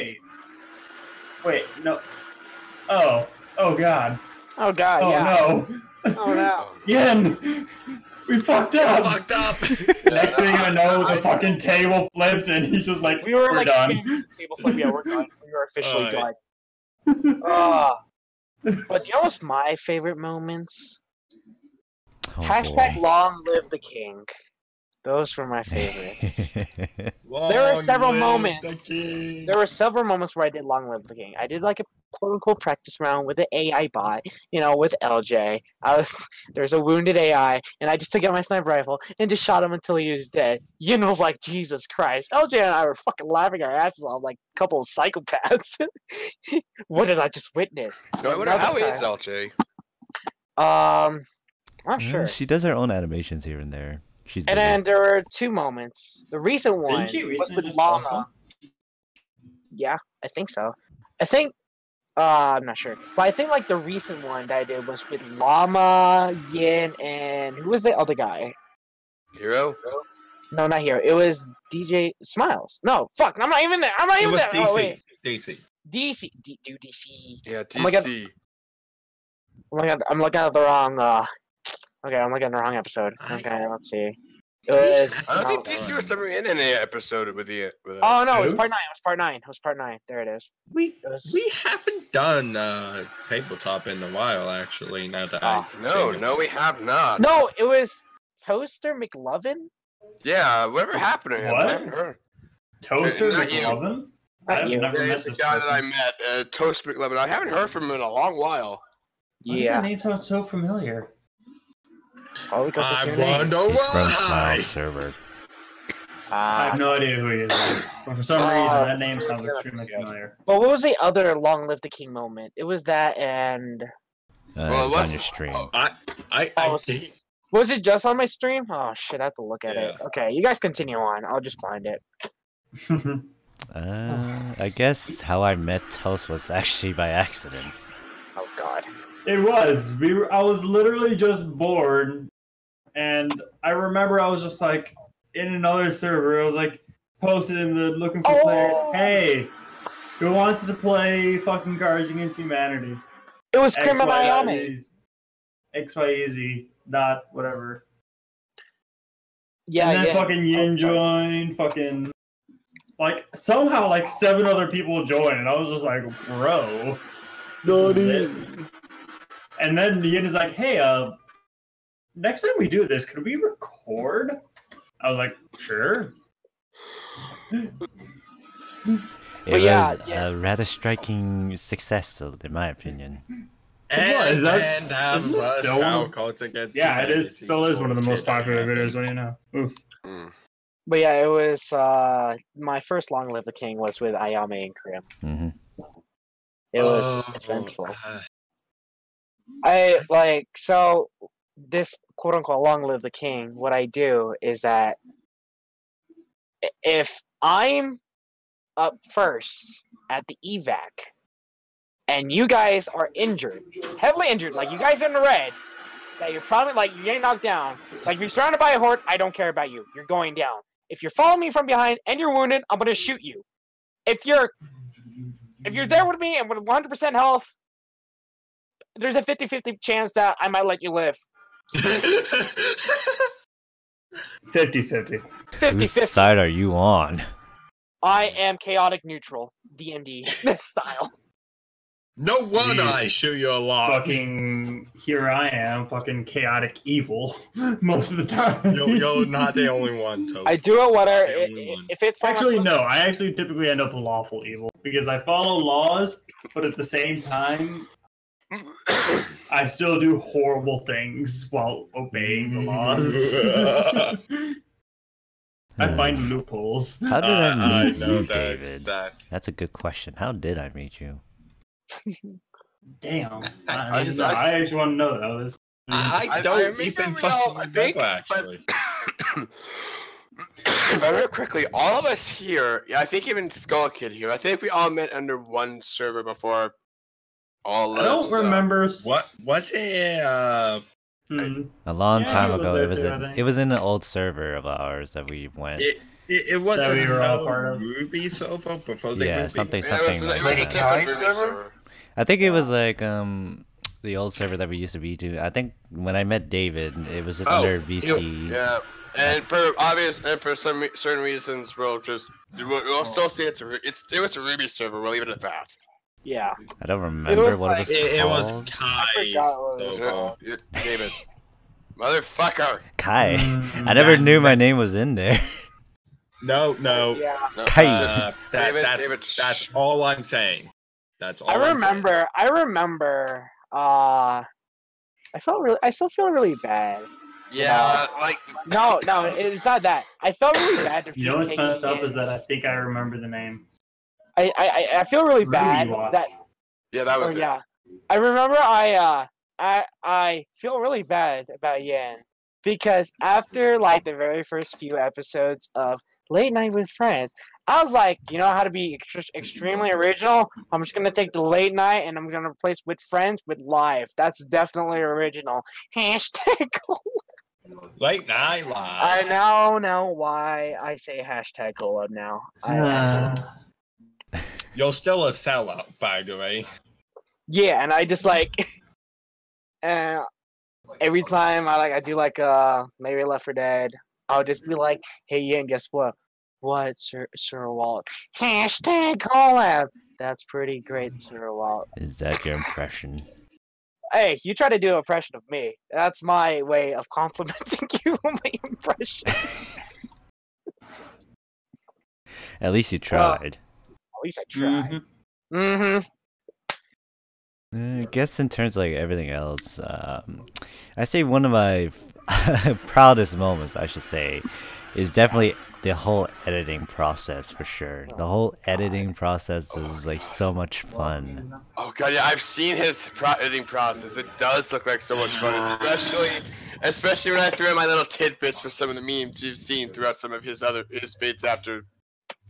wait, no. Oh god. Oh god, Oh yeah. no. Oh no. Yen, we fucked up. Fucked up. Next thing I know, the fucking table flips and he's just like, We were we're like done. spinning the table flip. Yeah, we're done. We were officially Alright. done. But you know what's my favorite moments? Oh, Hashtag boy. long live the king. Those were my favorites. There were Long several live moments. the king. There were several moments where I did long live the king. I did like a quote unquote practice round with the AI bot, with LJ. There's a wounded AI, and I just took out my sniper rifle and just shot him until he was dead. Yin was like, Jesus Christ. LJ and I were fucking laughing our asses off like a couple of psychopaths. What did I just witness? No, I wonder Another how is time- LJ? Not Yeah, sure. She does her own animations here and there. She's And busy. then there were 2 moments. The recent one she was recently with just post Llama. Yeah, I think so. I think I'm not sure, but I think like the recent one that I did was with Llama, Yin, and who was the other guy? Hero? No, not here. It was DJ Smiles. No, fuck. I'm not even there. I'm not It even was there. Oh, wait. DC. DC. Dude, DC. Yeah, Oh my God. DC. Oh my God. I'm looking at the wrong. Okay, I'm looking at the wrong episode. Okay, let's see. It was. I don't think DC was ever in any episode with you. With Oh us. no, it was Who? part 9. It was part 9. It was part 9. There it is. We It was- we haven't done tabletop in a while, actually. Now that I No, we have not. No, it was Toaster McLovin. Yeah, whatever happened to him? What? I haven't heard. Toaster Not you. McLovin? Not I've you. never Yeah, met he's the this guy that I person. met, Toast McLevin. I haven't heard from him in a long while. Why does Yeah. that name sound so familiar? Oh, because it's I your name. wonder He's from why. Smile server. I have no idea who he is. But for some reason, that name sounds extremely familiar. But what was the other Long Live the King moment? It was that, and Well, It's on let's- your stream. Oh, was it just on my stream? Oh shit, I have to look at it. Yeah. Okay, you guys continue on. I'll just find it. I guess how I met Toast was actually by accident. Oh god. It was. I was literally just bored, and I remember I was just like in another server. I was like posted in the looking for players. Hey, who wants to play fucking Cards Against Humanity? It was Krim and Ayame. XYZ, not whatever. Yeah, and then yeah. fucking Yin joined. Fucking like somehow like 7 other people joined, and I was just like, bro. this is it. And then Yin is like, hey, next time we do this, could we record? I was like, sure. It But yeah, was yeah. a rather striking success, in my opinion. Is that- isn't it still one- Cards Against Yeah, it Humanity is. Still is one of the most bullshit popular happened. videos. What do you know? Oof. Mm. But yeah, it was my first Long Live the King was with Ayame and Krim. Hmm It was Oh, eventful. I like so this quote unquote Long Live the King, what I do is that if I'm up first at the evac and you guys are injured, heavily injured, like you guys are in the red, that you're probably like you're getting knocked down, like if you're surrounded by a horde, I don't care about you. You're going down. If you're following me from behind and you're wounded, I'm gonna shoot you. If you're there with me and with 100% health, there's a 50-50 chance that I might let you live. 50-50. 50-50. Whose side are you on? I am chaotic neutral, D&D style. No wonder Jeez. I shoot you a lot. Fucking here I am, fucking chaotic evil most of the time. You're not the only one, Toast. I do it whatever. The only one. If it's for Actually, no. I actually typically end up lawful evil because I follow laws, but at the same time, I still do horrible things while obeying the laws. I find loopholes. How did I meet know you, that's David? that. That's a good question. How did I meet you? Damn. I- I actually want to know that. Was I don't even fucking remember, actually. If I remember correctly, all of us here, I think even Skull Kid here, I think we all met under one server before all I don't this, remember. What was it? A long Yeah, time it was ago, there it was too, I in think. it was in an old server of ours that we went. It was That we were all a part of. Ruby server before the Yeah, Ruby. something Yeah, it was like a that. different Ruby server? server. I think it was like the old server that we used to be to. I think when I met David, it was just Oh, under VC. Yeah, and for obvious and for some certain reasons, we'll still say it was a Ruby server. We'll leave it at that. Yeah. I don't remember was what like- it was It was called. Kai. forgot what it was server. called. David, motherfucker. Kai. Mm, I never yeah. knew my name was in there. No. Yeah. No, Kai. That's all I'm saying. That's all. I I'm saying. remember. I still feel really bad. yeah, like No, it's not that. I felt really bad. To You know just what's take messed up is hits. that I think I remember the name. I feel really Ruby bad Watch. that yeah, that was it. yeah. I remember I feel really bad about Yen because after like the very first few episodes of late night with friends. I was like, you know how to be extremely original? I'm just gonna take the late night and I'm gonna replace with friends with live. That's definitely original. Hashtag. Late night live. I now know why I say hashtag collab now. You're still a sellout, by the way. Yeah, and I just like every time I do like maybe Left 4 Dead, I'll just be like, hey Yeng, guess what? What, Serwalt? Hashtag collab. That's pretty great, Serwalt. Is that your impression? Hey, you try to do an impression of me. That's my way of complimenting you on my impression. At least you tried. At least I tried. Mm-hmm. I guess in terms of like everything else, I say one of my proudest moments, I should say, is definitely the whole editing process for sure. The whole editing process is like so much fun. Oh god, yeah, I've seen his editing process. It does look like so much fun, especially when I threw in my little tidbits for some of the memes you've seen throughout some of his bits after,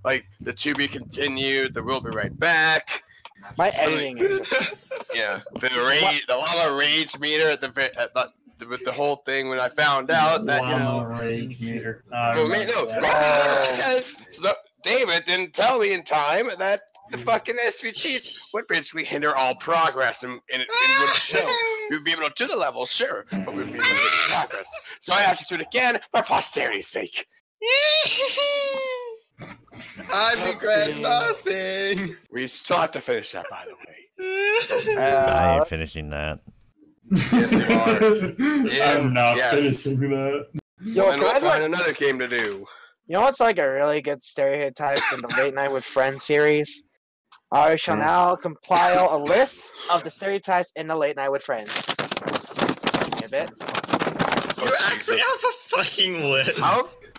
like the to be continued, the we'll be right back. My editing is yeah, the Llama rage meter with the whole thing when I found out that rage meter. Because David didn't tell me in time that the fucking SV cheats would basically hinder all progress and would show. We would be able to do the level, sure, but we would be able to do progress. So I have to do it again for posterity's sake. I regret nothing. We still have to finish that, by the way. I ain't finishing that. Yes, you are. I'm not finishing that. Yo, and we'll find another game to do. You know what's like a really good stereotype in the Late Night with Friends series? I shall now compile a list of the stereotypes in the Late Night with Friends. Give me a bit. You actually have a fucking list.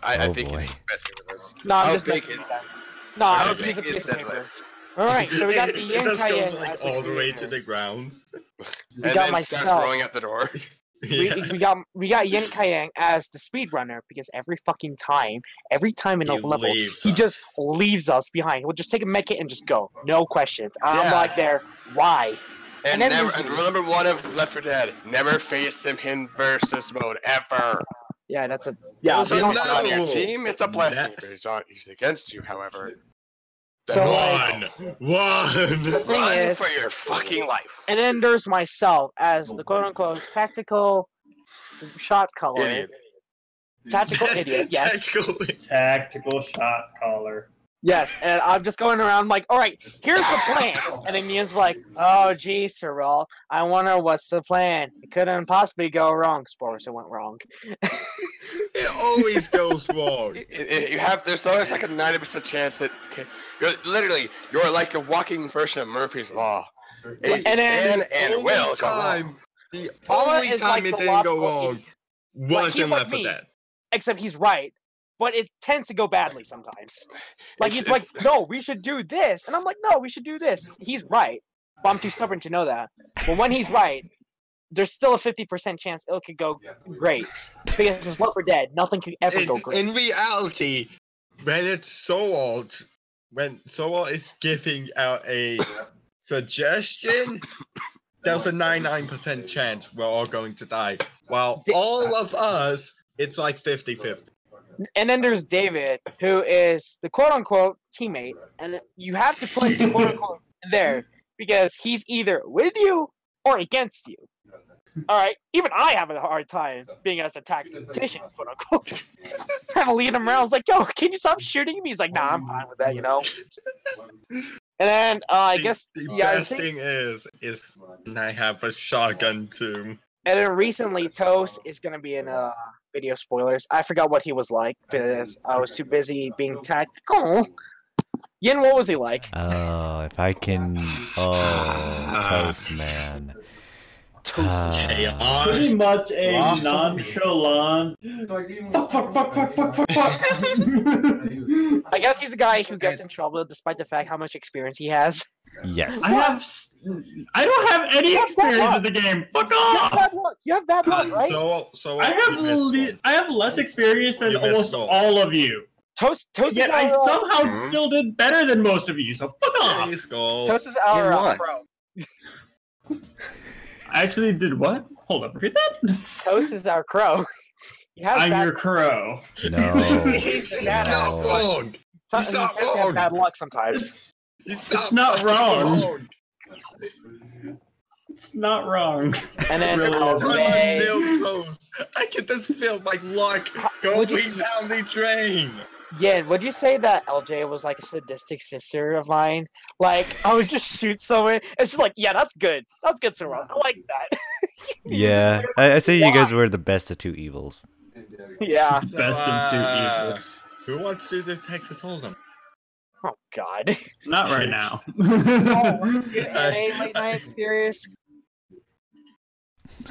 I think he's messing with us. No, I'm How just big messing is with us. No, I'm How just big using a is piece of that paper. list? Alright, so we got the It just goes YinKaiYeng like as the all the way to creator. the ground. We And got then myself. starts rolling out the door. Yeah. We got YinKaiYeng as the speedrunner because every time in He a level, leaves he us. just leaves us behind. He'll just take a medkit and just go. No questions. I'm Yeah. like there, why? And then never, there's- and remember one of Left 4 Dead. Never face him in versus mode ever. Yeah, that's a yeah. Also, We don't, If he's on your No. team, it's a blessing. That- If he's against you, however. So, then One. the thing run is, for your fucking life. and then there's myself as the quote unquote tactical shot caller. Idiot. Tactical idiot, yes. Tactical shot caller. Yes, and I'm just going around like, all right, here's the plan. And then Ian's like, oh, geez, Serwalt, I wonder what's the plan. It couldn't possibly go wrong. Spoilers, it went wrong. It always goes wrong. There's always like a 90% chance that you're like a walking version of Murphy's Law. It And then- can and Only will go wrong. time. The Paula only is time like it the didn't go logical wrong idiot. Like, was he's in like Left 4 me. Dead. Except he's right. But it tends to go badly sometimes. Like, he's like, no, we should do this. And I'm like, no, we should do this. He's right. But I'm too stubborn to know that. But when he's right, there's still a 50% chance it could go great. Because it's Left 4 Dead. Nothing could ever go great. In reality, when Serwalt is giving out a suggestion, there's a 99% chance we're all going to die. While all of us, it's like 50-50. And then there's David, who is the quote-unquote teammate. And you have to put the quote-unquote there. Because he's either with you or against you. Alright, even I have a hard time being as a tactician, quote-unquote. Trying to lead him around. I was like, yo, can you stop shooting me? He's like, nah, I'm fine with that, you know? And then, I guess, The yeah, I best think, thing is I have a shotgun too. and then recently, Toast is going to be in video spoilers. I forgot what he was like, because I was too busy being tactical. Yin, what was he like? Oh, if I can. Oh, Toast, man. Toast. Pretty much a nonchalant. Fuck. I guess he's a guy who gets in trouble despite the fact how much experience he has. Yes. I don't have any experience in the game. Fuck You have off. bad luck. You have bad luck, right? So I have less experience than You missed almost all. all of you. Toast is Yet I our, somehow still did better than most of you, so fuck off! Yay, Skull. Toast is our what? crow. I actually did what? Hold up, repeat that? Toast is our crow. He has I'm bad, your crow. No. He's Yeah, not no. wrong. He's he not tends to have wrong. bad luck sometimes. He's It's not fucking wrong. It's not wrong. And then Really I'm isn't. on LJ, milk toast. I can just feel my luck going down the drain. yeah, would you say that LJ was like a sadistic sister of mine? Like, I would just shoot someone, and she's like, yeah, that's good. That's good, Serwalt. I like that. Yeah, I say you guys were the best of two evils. Yeah. Best of two evils. Who wants to do Texas Hold'em? Oh, God. Not right now. Oh, any late night series?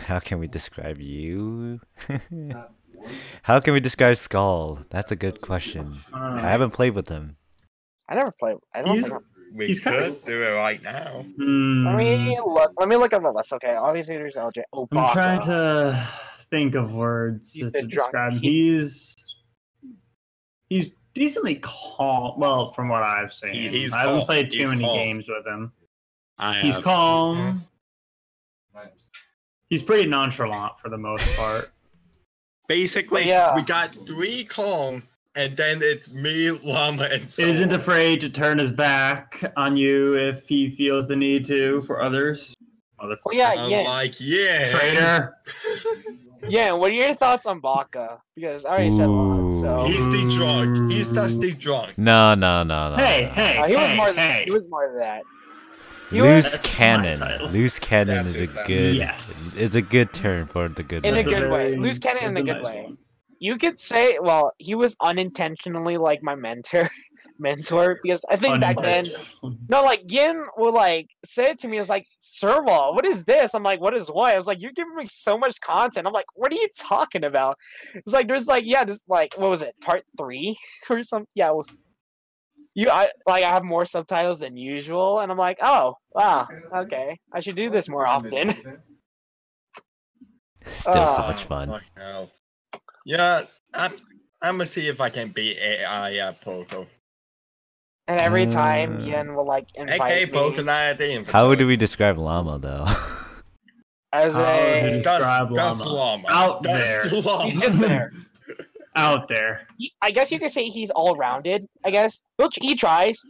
How can we describe you? How can we describe Skull? That's a good question. I haven't played with him. I never played. I don't He's- think. We He's could kinda- do it right now. Let me look. Let me look at the list. Okay, obviously there's LJ. Oh, I'm Baka. trying to think of words He's to been drunk. describe him. He's decently calm. Well, from what I've seen, He's I haven't calm. played too He's many calm. games with him. I He's have. calm. He's pretty nonchalant for the most part. Basically, Yeah. we got 3 calm, and then it's me, Llama, and Soul. Isn't afraid to turn his back on you if he feels the need to for others. Motherfucker. Well, yeah, I'm yeah, like, yeah. Traitor. yeah. What are your thoughts on Baka? Because I already said a lot. So He's the drunk. He's just the drunk. No. Hey, no. hey, he was hey, more. Than, hey. He was more than that. He Loose That's my cannon. title. Loose cannon That's is a it, that's good. Yes. Is a good term for the good. In a man. That's good way. very- Loose cannon in a that's good nice way. one. You could say, well, he was unintentionally like my mentor, because I think back then, no, like Yin will like say it to me as like, Serwalt, what is this? I'm like, what is what? I was like, you're giving me so much content. I'm like, what are you talking about? It's like there's like, yeah, just like what was it, part 3 or something? Yeah, it was, I have more subtitles than usual, and I'm like, oh wow, okay, I should do this more often. Still so much fun. Fuck hell. Yeah, I'm gonna see if I can beat AI at Poco. And every time Yin will like invite Okay, me Poco, I the inventory. How would we describe Llama though? as How a did describe That's Llama. Llama. Out That's there. Llama. he's just there. Out there. I guess you could say he's all rounded. I guess he tries,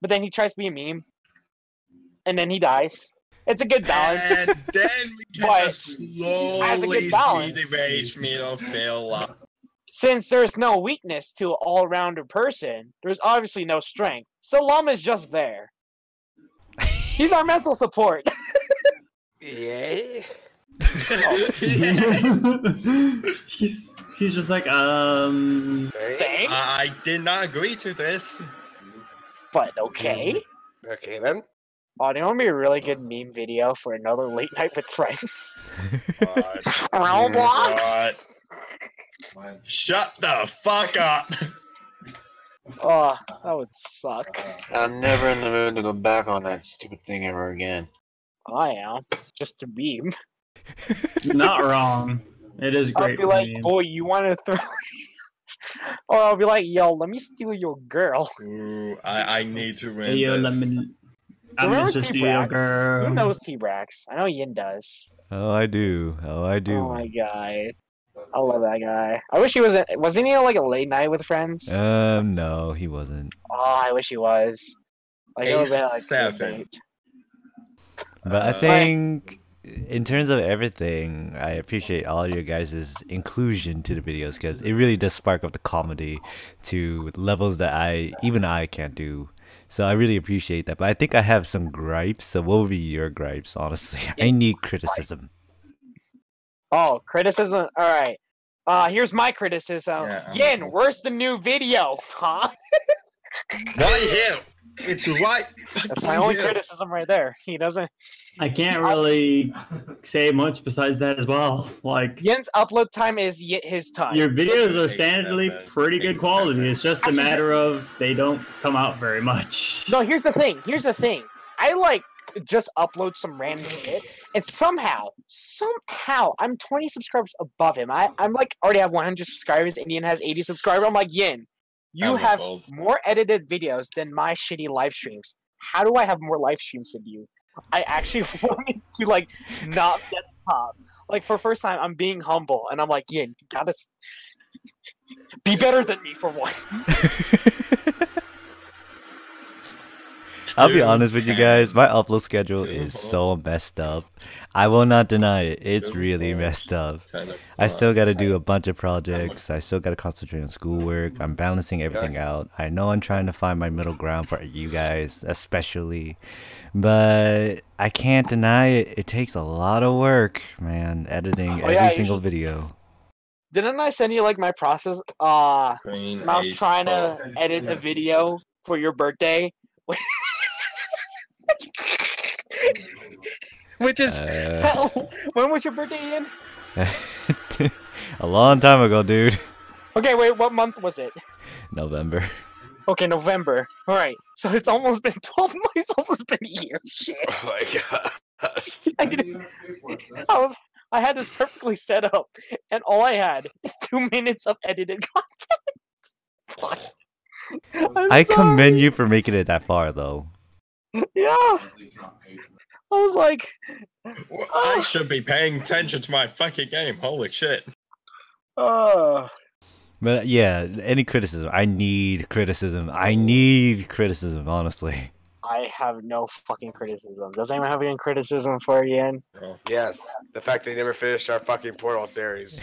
but then he tries to be a meme, and then he dies. It's a good balance. And then we can But just has a slowly good balance. see the rage meter fill up. Since there's no weakness to an all-rounder person, there's obviously no strength. So Llama's just there. He's our mental support. Yeah. He's just like, Thanks, I did not agree to this. but okay. Okay then. Oh, do you want me a really good meme video for another late night with friends? Roblox. God. Shut the fuck up. Oh, that would suck. I'm never in the mood to go back on that stupid thing ever again. I am just a meme. not wrong. It is I'll great. be like, meme. boy, you want to throw? Or I'll be like, yo, let me steal your girl. Ooh, I need to win Hey, yo, this. I'm Remember just a T-Brax? girl. Who knows T-Brax? I know Yin does. Oh, I do. Oh, I do. Oh my god. I love that guy. I wish he wasn't he like a late night with friends? No, he wasn't. Oh, I wish he was. Like it would have been like Ace good date. But I think, in terms of everything, I appreciate all your guys' inclusion to the videos because it really does spark up the comedy to levels that even I can't do. So I really appreciate that. But I think I have some gripes. So what would be your gripes, honestly? I need criticism. Oh, criticism. Alright. Here's my criticism. Yeah, Yin, where's the new video? Huh? Right here. It's right. That's my only criticism right there. He doesn't. I can't really say much besides that as well. Like, Yin's upload time is his time. your videos are standardly pretty good quality. It's just a matter of they don't come out very much. No, here's the thing. I like just upload some random shit, and somehow, I'm 20 subscribers above him. I'm like already have 100 subscribers. Indian has 80 subscribers. I'm like, Yin, You have Wonderful. more edited videos than my shitty live streams. How do I have more live streams than you? I actually wanted to like not be at the top. Like for first time, I'm being humble, and I'm like, yeah, you gotta be better than me for once. I'll be honest with you guys, my upload schedule is so messed up. I will not deny it. It's really messed up. I still gotta do a bunch of projects. I still gotta concentrate on schoolwork. I'm balancing everything out. I know I'm trying to find my middle ground for you guys, especially. But I can't deny it. It takes a lot of work, man, editing every single video. Didn't I send you like my process? When I was trying to edit a video for your birthday. Which is when was your birthday, Ian? A long time ago, dude. Okay, wait, what month was it? November. Okay, November. All right, so it's almost been 12 months. It's almost been a year. Shit. Oh my god. I had this perfectly set up, and all I had is 2 minutes of edited content. I commend you for making it that far, though. Yeah. I was like, Well, I should be paying attention to my fucking game. Holy shit. But yeah, any criticism. I need criticism. I need criticism, honestly. I have no fucking criticism. Does anyone have any criticism for Ian? Yes, the fact they never finished our fucking Portal series.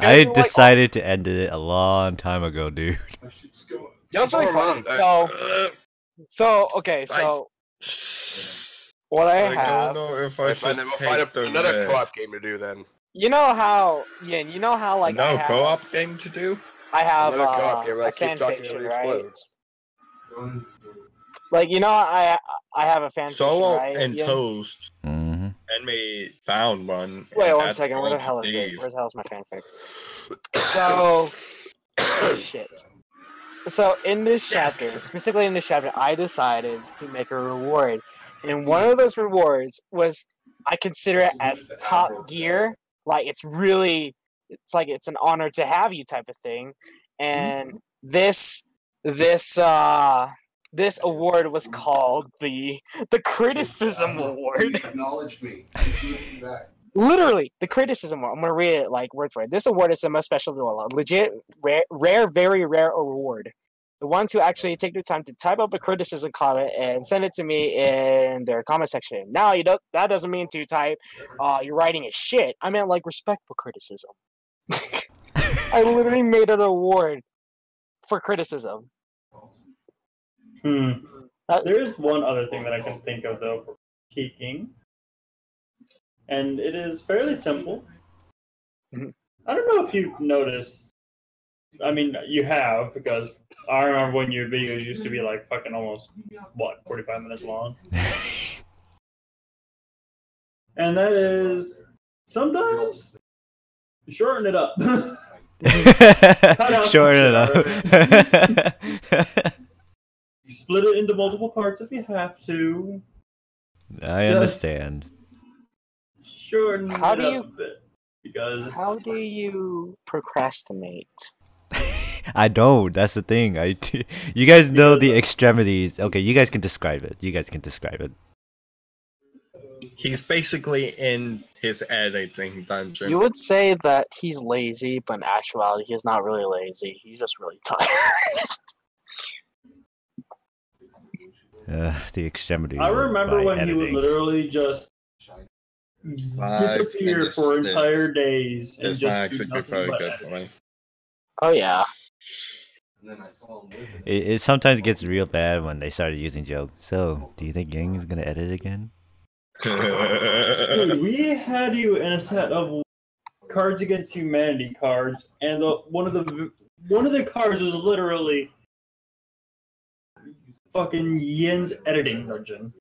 I decided to end it a long time ago, dude. That was really fun. Okay, so what I have. don't know if We'll I should find take the another risk. co-op game to do then. You know how, Yin, you know how like No co-op game to do? I have Another co-op game where I a keep fan talking fiction, till it right? explodes. Like you know, I have a fan fiction, Solo right? and Yin? Toast. Mm-hmm. And me found one. Wait and one that's second. Where the all hell is it? Dave. Where the hell is my fanfic? So, shit. So in this chapter, specifically in this chapter, I decided to make a reward, and one of those rewards was I consider it as top gear. Like it's like it's an honor to have you type of thing, and this award was called the criticism award. Acknowledged me. Literally, the criticism award. I'm gonna read it like word for word. This award is the most special of all. Legit, rare, very rare award. The ones who actually take the time to type up a criticism comment and send it to me in their comment section. Now, that doesn't mean to type, you're writing is shit. I meant like respectful criticism. I literally made an award for criticism. There is one other thing that I can think of though for critiquing, and it is fairly simple. I don't know if you've noticed. I mean, you have, because I remember when your videos used to be like fucking almost 45 minutes long, and that is sometimes shorten it up. Shorten it up. Split it into multiple parts if you have to. I understand. Shorten How it do up you- a bit, because How do you procrastinate? I don't. That's the thing. You guys know the extremities. Okay, you guys can describe it. He's basically in his editing dungeon. You would say that he's lazy, but in actuality, he's not really lazy. He's just really tired. The extremities. I of remember my when he would editing. literally just disappear for entire days and This just might do actually be nothing very but good edit. for me. Oh yeah. It sometimes gets real bad when they started using jokes. So, do you think Yeng is gonna edit again? Dude, we had you in a set of Cards Against Humanity cards, and one of the cards was literally fucking Yin's editing dungeon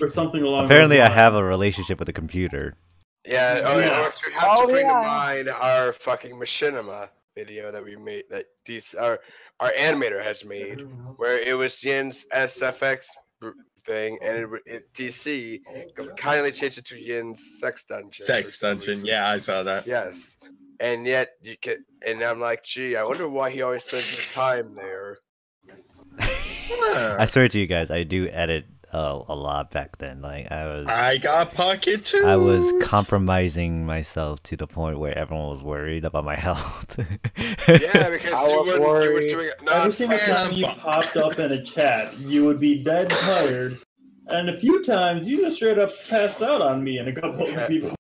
or something along. Apparently, those I lines. have a relationship with a computer. Yeah, Yeah. we have to bring to mind our fucking machinima video that we made, that our animator has made, where it was Yin's SFX thing, and DC kindly changed it to Yin's sex dungeon. Sex dungeon, yeah, I saw that. Yes. and yet you can. And I'm like, gee, I wonder why he always spends his time there. I swear to you guys, I do edit a lot back then. Like I got pocket too. I was compromising myself to the point where everyone was worried about my health. Yeah, because I was you were worried. doing it. Every single time you fuck. popped up in a chat, you would be dead tired. And a few times, you just straight up passed out on me and a couple of people.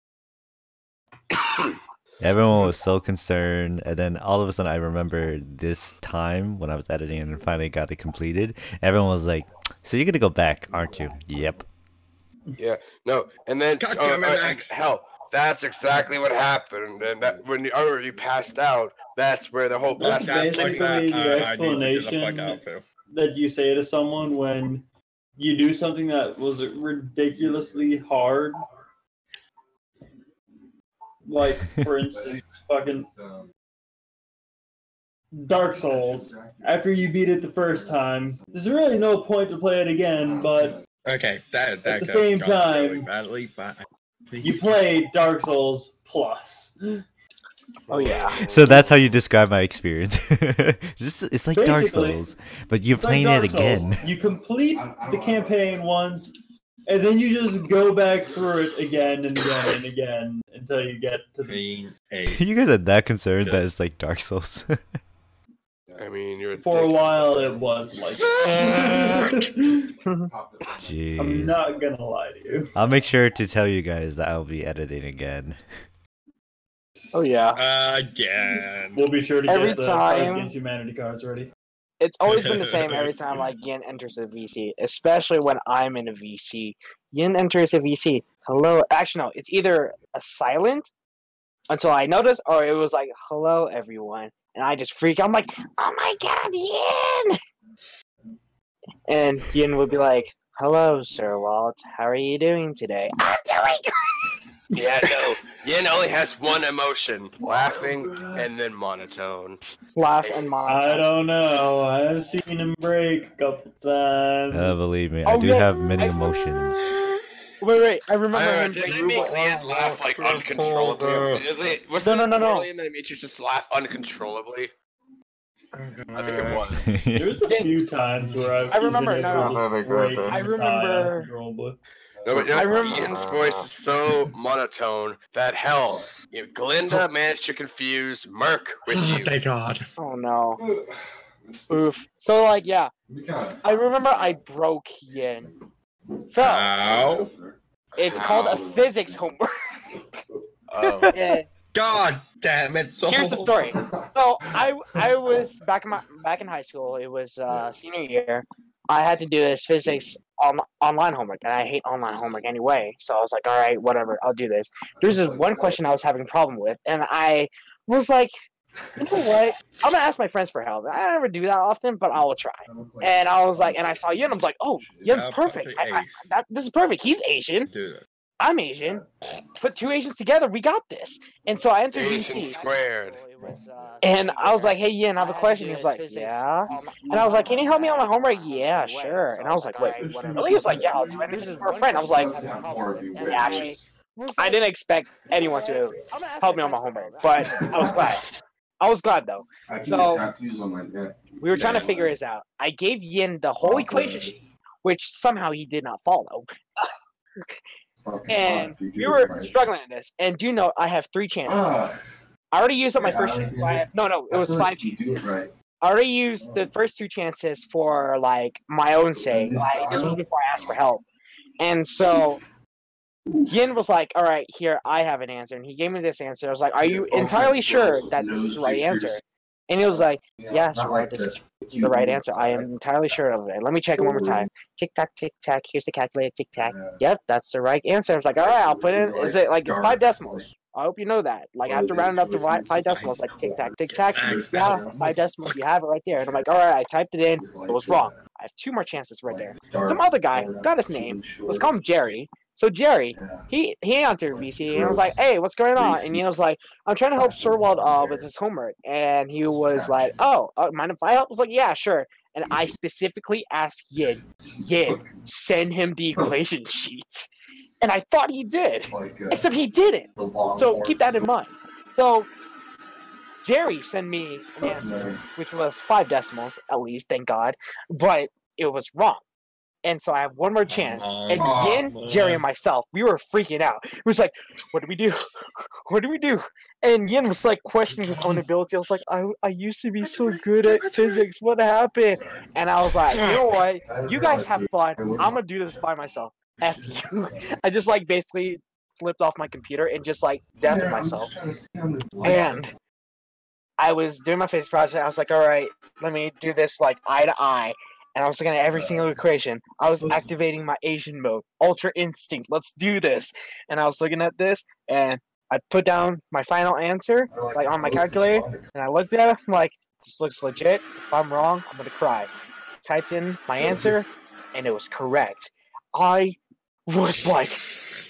Everyone was so concerned, and then all of a sudden I remember this time when I was editing and finally got it completed. Everyone was like, "So you're gonna go back, aren't you?" Yep. Yeah, no, and then God damn it, Max. hell, that's exactly what happened. And that when you passed out, that's where the whole That's basically the explanation that you say to someone when you do something that was ridiculously hard. Like, for instance, fucking Dark Souls. After you beat it the first time, there's really no point to play it again, but Okay, that at the goes same really time, badly, but you play Dark Souls Plus. Oh yeah. So that's how you describe my experience. It's like Dark Basically, Souls, but you're It's like playing Dark it again. Souls. You complete the campaign once, and then you just go back through it again and again and again until you get to the... You guys are that concerned that it's like Dark Souls. I mean, you're For a addicted. while, it was like... Jeez. I'm not gonna lie to you. I'll make sure to tell you guys that I'll be editing again. Oh yeah. Again. We'll be sure to Every get the time- Cards Against Humanity cards ready. It's always been the same every time like Yin enters a VC, especially when I'm in a VC. Yin enters a VC. Hello. Actually, no. It's either a silent until I notice, or it was like, "Hello, everyone," and I just freak out. I'm like, "Oh my god, Yin!" And Yin would be like, "Hello, Serwalt. How are you doing today?" I'm doing. Yeah, no. Yin only has one emotion: laughing and then monotone. Laugh and I monotone. don't know. I've seen him break a couple times. Believe me, I Oh, do no, have many I- emotions. Wait. I remember him. Did saying, they make Yin laugh like uncontrollably? Was No. Really that made you just laugh uncontrollably? I think it was. There's a few times where I remember, been able no. to break I and remember- die uncontrollably. No, but I remember- Yin's voice is so monotone that hell, Glinda managed to confuse Merc with Oh, you. thank God. Oh no. Oof. So like yeah, I remember I broke Yin. So Ow. it's called a physics homework. Oh. And God damn it. So here's the story. So I was back in high school. It was senior year. I had to do this physics online homework, and I hate online homework anyway. So I was like, all right, whatever, I'll do this. There's this one question I was having a problem with, and I was like, you know what? I'm gonna ask my friends for help. I never do that often, but I will try. And I was like, and I saw Yin. I was like, oh, Yin's Yeah, perfect. perfect ace. This is perfect. He's Asian. Dude. I'm Asian. Put two Asians together, we got this. And so I entered Asian VC. squared. And I was like, hey, Yin, I have a question. He was like, yeah. And I was like, can you help me on my homework? Yeah, sure. And I was like, wait, really? He was like, yeah, I'll do it. This is for a friend. I was like, yeah, I didn't expect anyone to help me on my homework, but I was glad. I was glad, though. So we were trying to figure this out. I gave Yin the whole equation sheet, which somehow he did not follow. And we were struggling at this. And do note, I have 3 chances. I already used up my first chance. No, it was 5 chances. I already used the first 2 chances for like my own sake. Like this was before I asked for help. And so Yin was like, all right, here, I have an answer. And he gave me this answer. I was like, are you entirely sure that this is the right answer? And he was like, yeah, sure, this is the right answer. I am entirely sure of it. Let me check it one more time. Tick tock, here's the calculator, tick tock. Yep, that's the right answer. I was like, all right, I'll put in, is it like, it's 5 decimals. I hope you know that. Like, I have to round it up to 5 decimals, like tick tock, tick tock. Yeah, 5 decimals, you have it right there. And I'm like, all right, I typed it in. It was wrong. I have 2 more chances right there. Some other guy, got his name, let's call him Jerry. So Jerry, he entered VC and I was like, hey, what's going on? And he was like, I'm trying to help Serwalt with his homework. And he was like, oh, mind if I help? I was like, yeah, sure. And I specifically asked Yin, send him the equation sheets. And I thought he did, except he didn't. So keep that in mind. So Jerry sent me an answer, which was 5 decimals, at least, thank God. But it was wrong. And so I have one more chance. And Yin, Jerry, and myself, we were freaking out. It was like, what do we do? What do we do? And Yin was like questioning his own ability. I was like, I used to be so good at physics. What happened? And I was like, you know what? You guys have fun. I'm going to do this by myself. F you. I just like basically flipped off my computer and just like deafened myself. And I was doing my physics project. I was like, all right, let me do this like eye to eye. And I was looking at every single equation. I was activating my Asian mode, Ultra Instinct. Let's do this. And I was looking at this, and I put down my final answer, like on my calculator, and I looked at it. I'm like, this looks legit. If I'm wrong, I'm gonna cry. Typed in my answer, and it was correct. I was like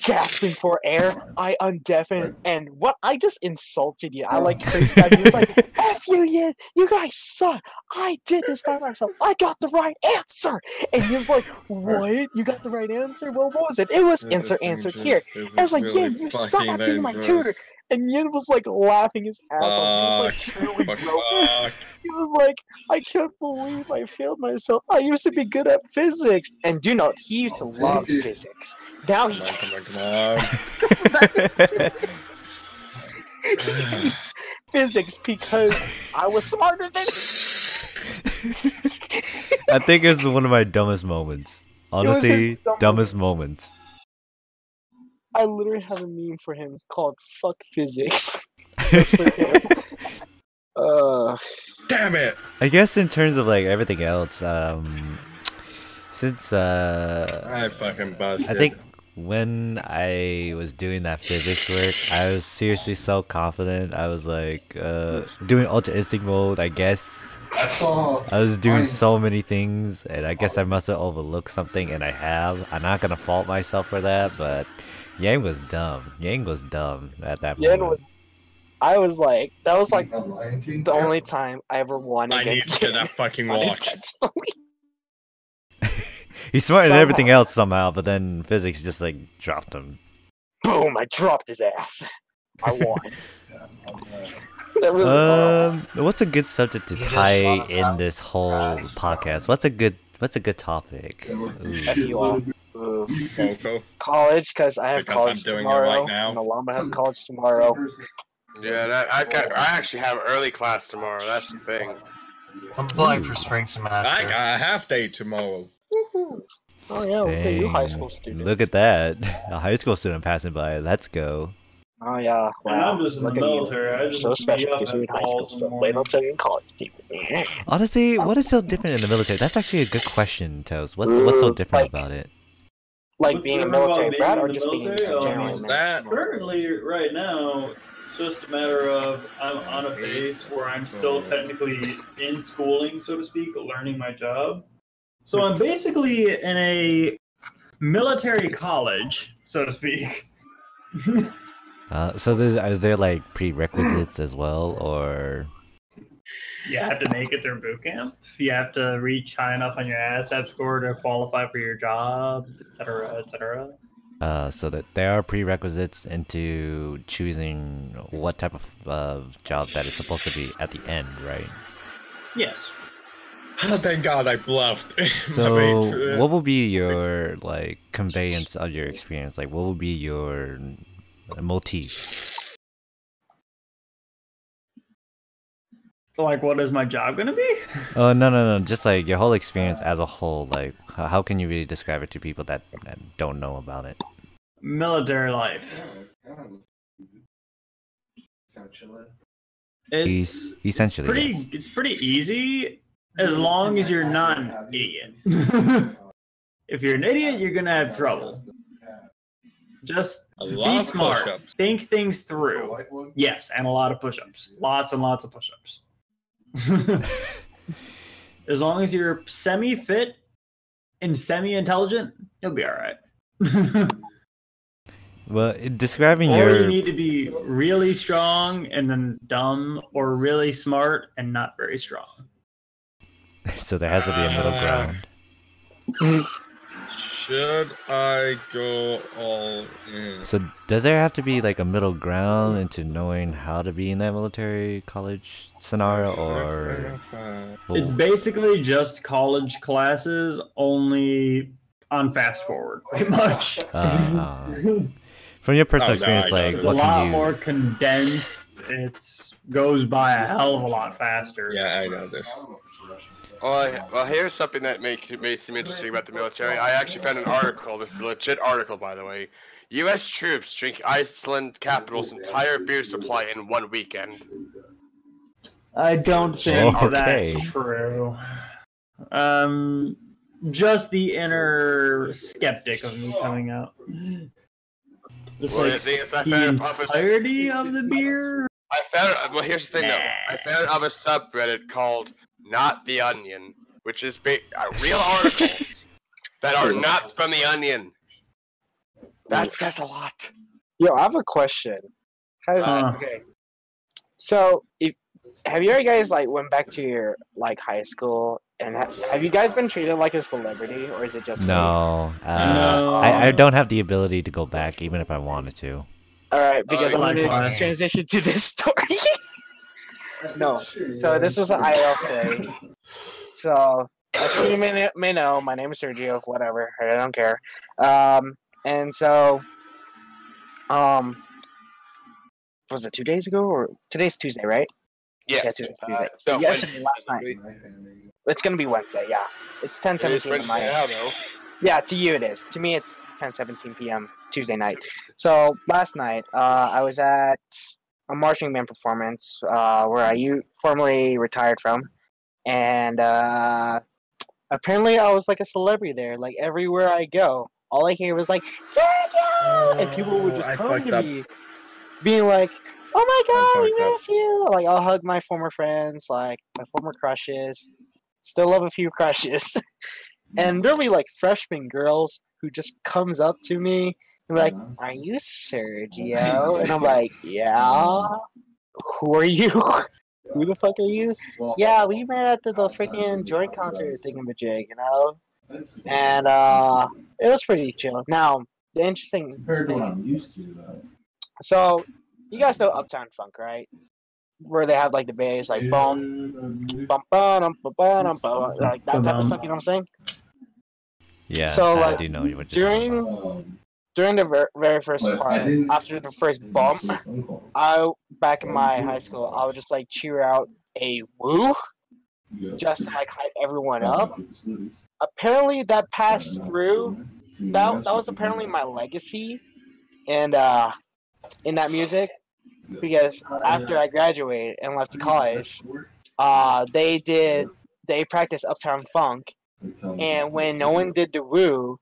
gasping for air. I undeafened, and what I just insulted you. I like cursed at you. It's like, F you, Yin. You guys suck. I did this by myself. I got the right answer. And he was like, what? You got the right answer? Well, what was it? It was answer here. I was like, Yin, you suck at being my tutor. And Yin was like laughing his ass off. He was like truly broken. He was like, I can't believe I failed myself. I used to be good at physics. And do note, he used to love physics. Now he physics because I was smarter than I think it's one of my dumbest moments. Honestly, dumbest moments. I literally have a meme for him called "Fuck Physics." Just for him. Damn it! I guess in terms of like everything else, since I fucking busted. I think when I was doing that physics work, I was seriously so confident. I was like doing Ultra Instinct mode, I guess. I was doing so many things, and I guess I must have overlooked something, and I have. I'm not gonna fault myself for that, but Yang was dumb. Yang was dumb at that moment. I was like, that was like the only time I ever won. I need to get that fucking watch. He's smart in everything else somehow, but then physics just like dropped him. Boom! I dropped his ass. I won. What's a good subject to tie in this whole podcast? What's a good topic? F you all. College, because I have college tomorrow. Right now. And the Llama has college tomorrow. Yeah, I actually have early class tomorrow. That's the thing. I'm applying for spring semester. I got a half day tomorrow. Woohoo! Oh yeah, look at you high school students. Look at that. A high school student passing by. Let's go. Oh yeah. Wow. I'm just in the military. So special because you're in high school still. Wait until you're in college. Honestly, what is so different in the military? That's actually a good question, Toast. What's so different about it? Like being a military brat or just being a general man? Currently, right now, it's just a matter of I'm on a base where I'm still technically in schooling, so to speak, learning my job. So I'm basically in a military college, so to speak. So are there like prerequisites as well, or? You have to make it through boot camp. You have to reach high enough on your ASAP score to qualify for your job, etc., etc. So that there are prerequisites into choosing what type of job that is supposed to be at the end, right? Yes. Oh, thank God I bluffed. So, what will be your like conveyance of your experience? Like, what will be your motif? Like, what is my job gonna be? Oh no! Just like your whole experience as a whole. Like, how can you really describe it to people that don't know about it? Military life. It's essentially pretty. Yes. It's pretty easy as long as you're not an idiot. If you're an idiot, you're gonna have trouble. Just be smart. Think things through. Yes, and a lot of push-ups. Lots and lots of push-ups. As long as you're semi-fit and semi-intelligent, you'll be all right. Well, describing or your... you need to be really strong and then dumb, or really smart and not very strong. So there has to be a middle ground. Should I go all in? So does there have to be like a middle ground into knowing how to be in that military college scenario, or It's basically just college classes, only on fast forward, pretty much. from your personal Oh, no, experience, I know like this. It's a what lot can you? more condensed. It's goes by a hell of a lot faster. Yeah, I know this. Well, here's something that may seem interesting about the military. I actually found an article. This is a legit article, by the way. U.S. troops drink Iceland capital's entire beer supply in one weekend. I don't think Okay. that's true. Just the inner skeptic of me coming out. Just Well, like the thing is, I the found it entirety of the beer. I found. Well, here's the thing, though. I found it on a subreddit called "Not the Onion," which is real articles that are not from the Onion. That says a lot. Yo, I have a question. Okay. So, have you guys like went back to your like high school and have you guys been treated like a celebrity, or is it just No, No. I don't have the ability to go back, even if I wanted to. All right, because I'm like going to class. transition to this story. No, so this was an IL story. So, as you may know, my name is Sergio. Whatever, I don't care. And so, was it 2 days ago or today's Tuesday, right? Yeah. Yeah, today's Tuesday. No, So yesterday, last night. It's gonna be Wednesday. Yeah, it's 10:17 It's Wednesday my now, though. Yeah, to you it is. To me, it's 10:17 p.m. Tuesday night. So last night, I was at a marching band performance where I formerly retired from, and apparently I was like a celebrity there. Like everywhere I go, all I hear was like Sergio, and people would just I come fucked to up. me, being like, "Oh my God, we fucked up. miss you!" Like I'll hug my former friends, like my former crushes. Still love a few crushes. And there'll be like freshman girls who just comes up to me and be like, "Are you Sergio?" And I'm like, "Yeah." Who are you? Who the fuck are you? Yeah, we met at the freaking joint concert thingamajig, you know? And it was pretty chill. Now, the interesting Compared to what thing, I'm used to, though. so you guys know Uptown Funk, right? Where they have like the bass, like boom, bum, bum, bum, bum, bum, like that type of stuff. You know what I'm saying? Yeah, So, I like, do know what you're talking about. During the very first But I part, didn't- after the first bump, back in my high school, I would just like cheer out a woo just to like hype everyone up. Apparently, that passed through. That was apparently my legacy, and in that music, because after I graduated and left college, they practiced Uptown Funk, and when no one did the woo,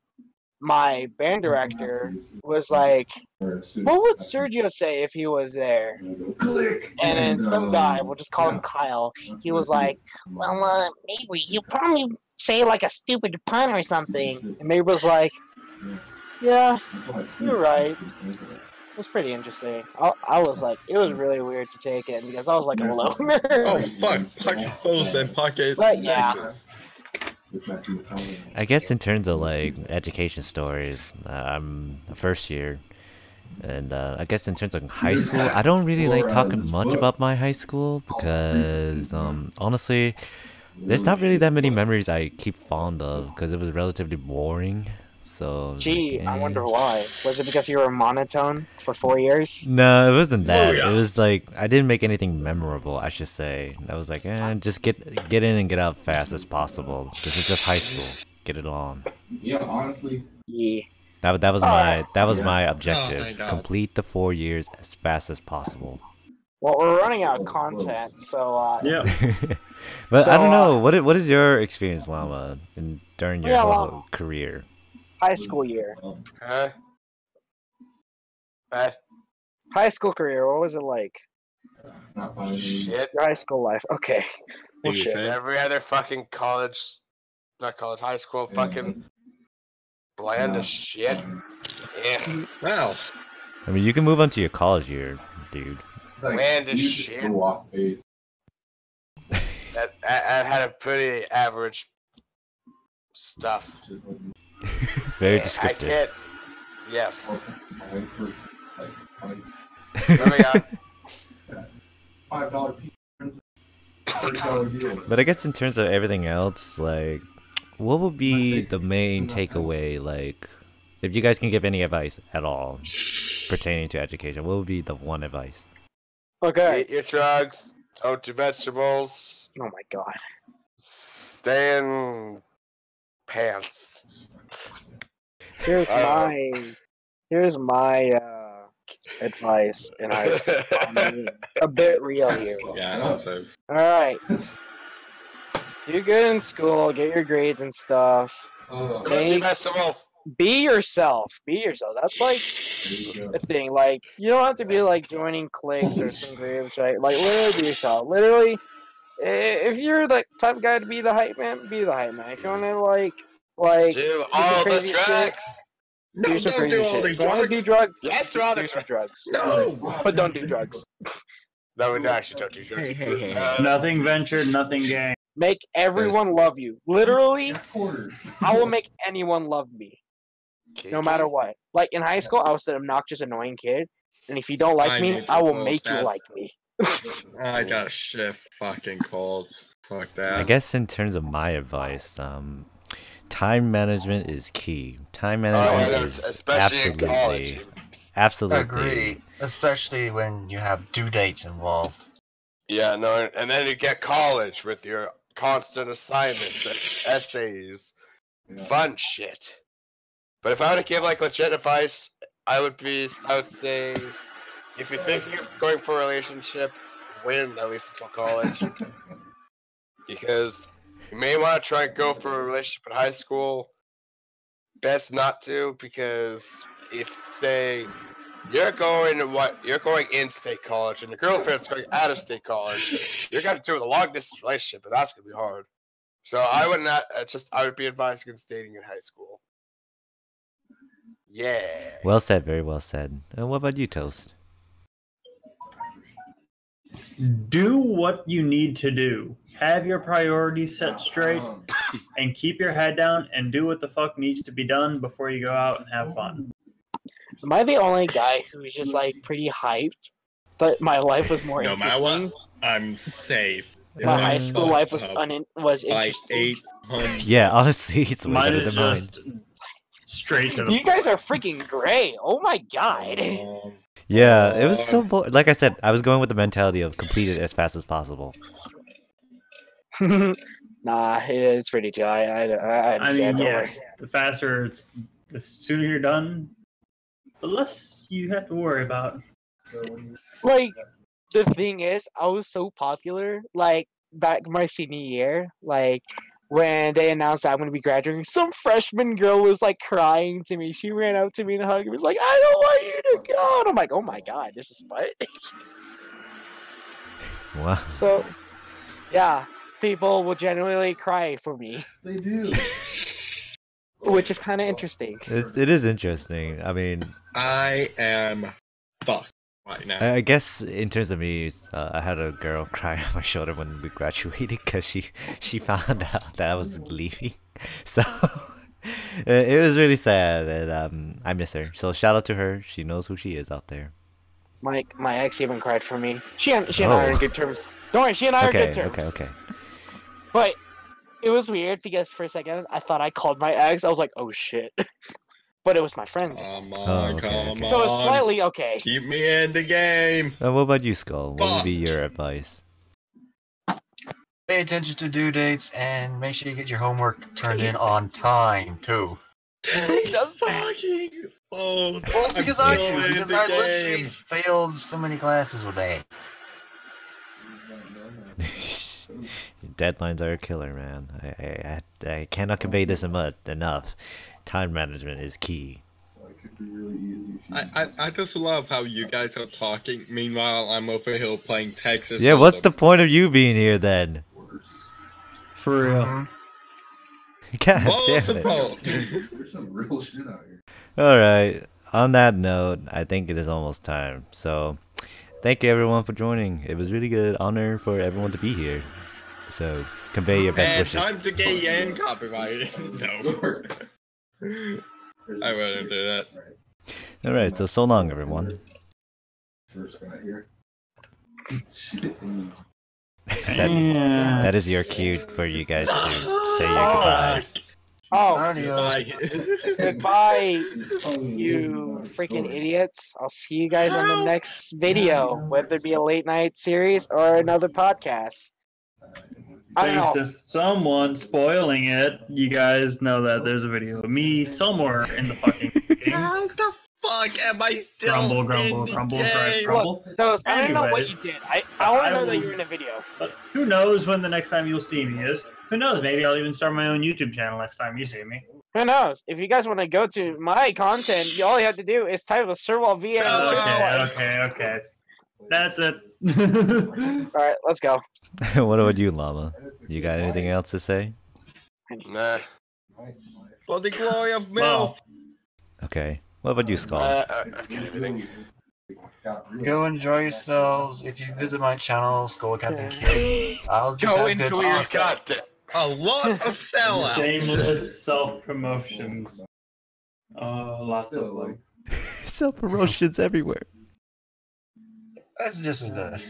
my band director was like, "What would Sergio say if he was there?" And then some guy, we'll just call him Kyle, he was like, "Well, maybe he'll probably say like a stupid pun or something." And maybe was like, "Yeah, you're right." It was pretty interesting. I was like, it was really weird to take it because I was like a loner. Oh fuck! Pocket souls and pocket But, yeah. sexes. I guess in terms of like education stories, I'm a first year, and I guess in terms of high school, I don't really like talking much about my high school because honestly, there's not really that many memories I keep fond of because it was relatively boring. So Gee, like, I wonder why. Was it because you were monotone for 4 years? No, it wasn't that. Booyah. It was like I didn't make anything memorable, I should say. I was like, just get in and get out fast as possible. This is just high school. Get it on. Yeah, honestly. Yeah. That was my objective. Oh my God. Complete the 4 years as fast as possible. Well, we're running out of content, so Yeah. But I don't So, know. What is your experience, Llama, during your Yeah, whole Llama. career? high school year. Huh? High school career, what was it like? Not finding Shit. Your high school life. Okay. Well, You shit. say? Every other fucking college, not college, high school, fucking bland as shit. Yeah. Wow. I mean, you can move on to your college year, dude. It's like, Bland as you just shit. threw off base. I had a pretty average stuff. Very I descriptive. can't. Yes. I went for like Moving on. $5 pizza, $30 deal. But I guess in terms of everything else, like, what would be the main takeaway? Like, if you guys can give any advice at all pertaining to education, what would be the one advice? Okay. Eat your drugs. Don't do vegetables. Oh my god. Stay in pants. Here's my advice, and I'm a bit real here. Yeah, I know. So All right. Do good in school, get your grades and stuff. Don't do Make- vegetables. Be yourself. Be yourself. That's like the thing. Like, you don't have to be like joining cliques or some groups, right? Like, literally be yourself. Literally, if you're the type of guy to be the hype man, be the hype man. If you want to like Do all the crazy shit, drugs. no, do some don't crazy do all shit. these If you want to do drugs. drugs, Yes, do all the some drugs. No. But don't do drugs. No, no, actually, don't do drugs. Hey. Nothing ventured, nothing gained. Make everyone love you. Literally, Quarters. I will make anyone love me, no matter what. Like in high school, I was an obnoxious, annoying kid, and if you don't like I me, need to I will vote make you that. like me. I got shit fucking cold. Fuck that. I guess in terms of my advice, time management is key. Time management yeah, is especially in college. absolutely. Agree, especially when you have due dates involved. Yeah, no, and then you get college with your constant assignments and essays, fun shit. But if I were to give like legit advice, I would say, if you're thinking of going for a relationship, wait at least until college, because you may want to try and go for a relationship in high school. Best not to, because if say you're going in state college and your girlfriend's going out of state college, you're gonna have to do a long distance relationship, and that's gonna be hard. So I would not I would be advised against dating in high school. Yeah. Well said, very well said. And what about you, Toast? Do what you need to do. Have your priorities set straight and keep your head down and do what the fuck needs to be done before you go out and have fun. Am I the only guy who's just like pretty hyped that my life was more No matter interesting? what, I'm safe. My high school life was Up was by interesting. 800. Yeah, honestly, it's way Mine better is than mine. just straight to the You guys are freaking great. Oh my god. Yeah, it was so like I said, I was going with the mentality of complete it as fast as possible. Nah, it's pretty chill. I I understand. mean, Don't worry. yes, the faster, the sooner you're done, the less you have to worry about. Like, the thing is, I was so popular, like, back my senior year, like, when they announced that I'm going to be graduating, some freshman girl was, like, crying to me. She ran up to me and hugged me, was like, I don't want you to go. And I'm like, oh my god, this is what? Wow. So, yeah, people will genuinely cry for me, They do. which is kind of interesting. It is interesting. I mean, I am fucked right now. I guess in terms of me, I had a girl cry on my shoulder when we graduated because she found out that I was leaving. So it was really sad, and I miss her. So shout out to her. She knows who she is out there. My ex even cried for me. She and I are in Oh. good terms. Don't worry, she and I are Okay, good terms. okay. But it was weird because for a second I thought I called my ex. I was like, oh shit. But it was my friend's. Come Oh, on, okay, come okay. So it's on. slightly okay. Keep me in the game. What about you, Skull? What would be your advice? Pay attention to due dates and make sure you get your homework turned in on time too. Just talking. Oh, Well, because I still do, in because the I literally game. failed so many classes with A. Deadlines are a killer, man. I cannot convey this enough. Time management is key. Could be really easy if you I just love how you guys are talking. Meanwhile, I'm over here playing Texas. Yeah, on what's the point of you being here then? worse. For real. Mhm. God damn it. Multiple. There's some real shit out here. Alright, on that note, I think it is almost time. So, thank you everyone for joining. It was really good honor for everyone to be here. So, convey your best And wishes. time to get Yen copyrighted. No. Start. I wouldn't do that. All right, so long, everyone. First guy here. That is your cue for you guys to say your goodbyes. Oh, Adios. goodbye, you freaking idiots. I'll see you guys on the next video, whether it be a late night series or another podcast. I don't Thanks know. to someone spoiling it, you guys know that there's a video of me somewhere in the fucking game. How the fuck am I still Grumble, in grumble, the grumble, game? grumble. So I don't know what Anyways, you did. I want to I know that will- you're in a video. But who knows when the next time you'll see me is? Who knows? Maybe I'll even start my own YouTube channel next time you see me. Who knows? If you guys want to go to my content, all you have to do is type a Serwalt VM. Okay. That's it. All right, let's go. What about you, Llama? You got anything else to say? Nah. For the glory of Well, MILF. Okay. What about you, Skull? I've got everything. Go enjoy yourselves. If you visit my channel, Skull Captain Kid, I'll just Go have good enjoy your stuff. content. A lot of sellouts. Shameless self-promotions. Lots of them. Self promotions everywhere. That's just the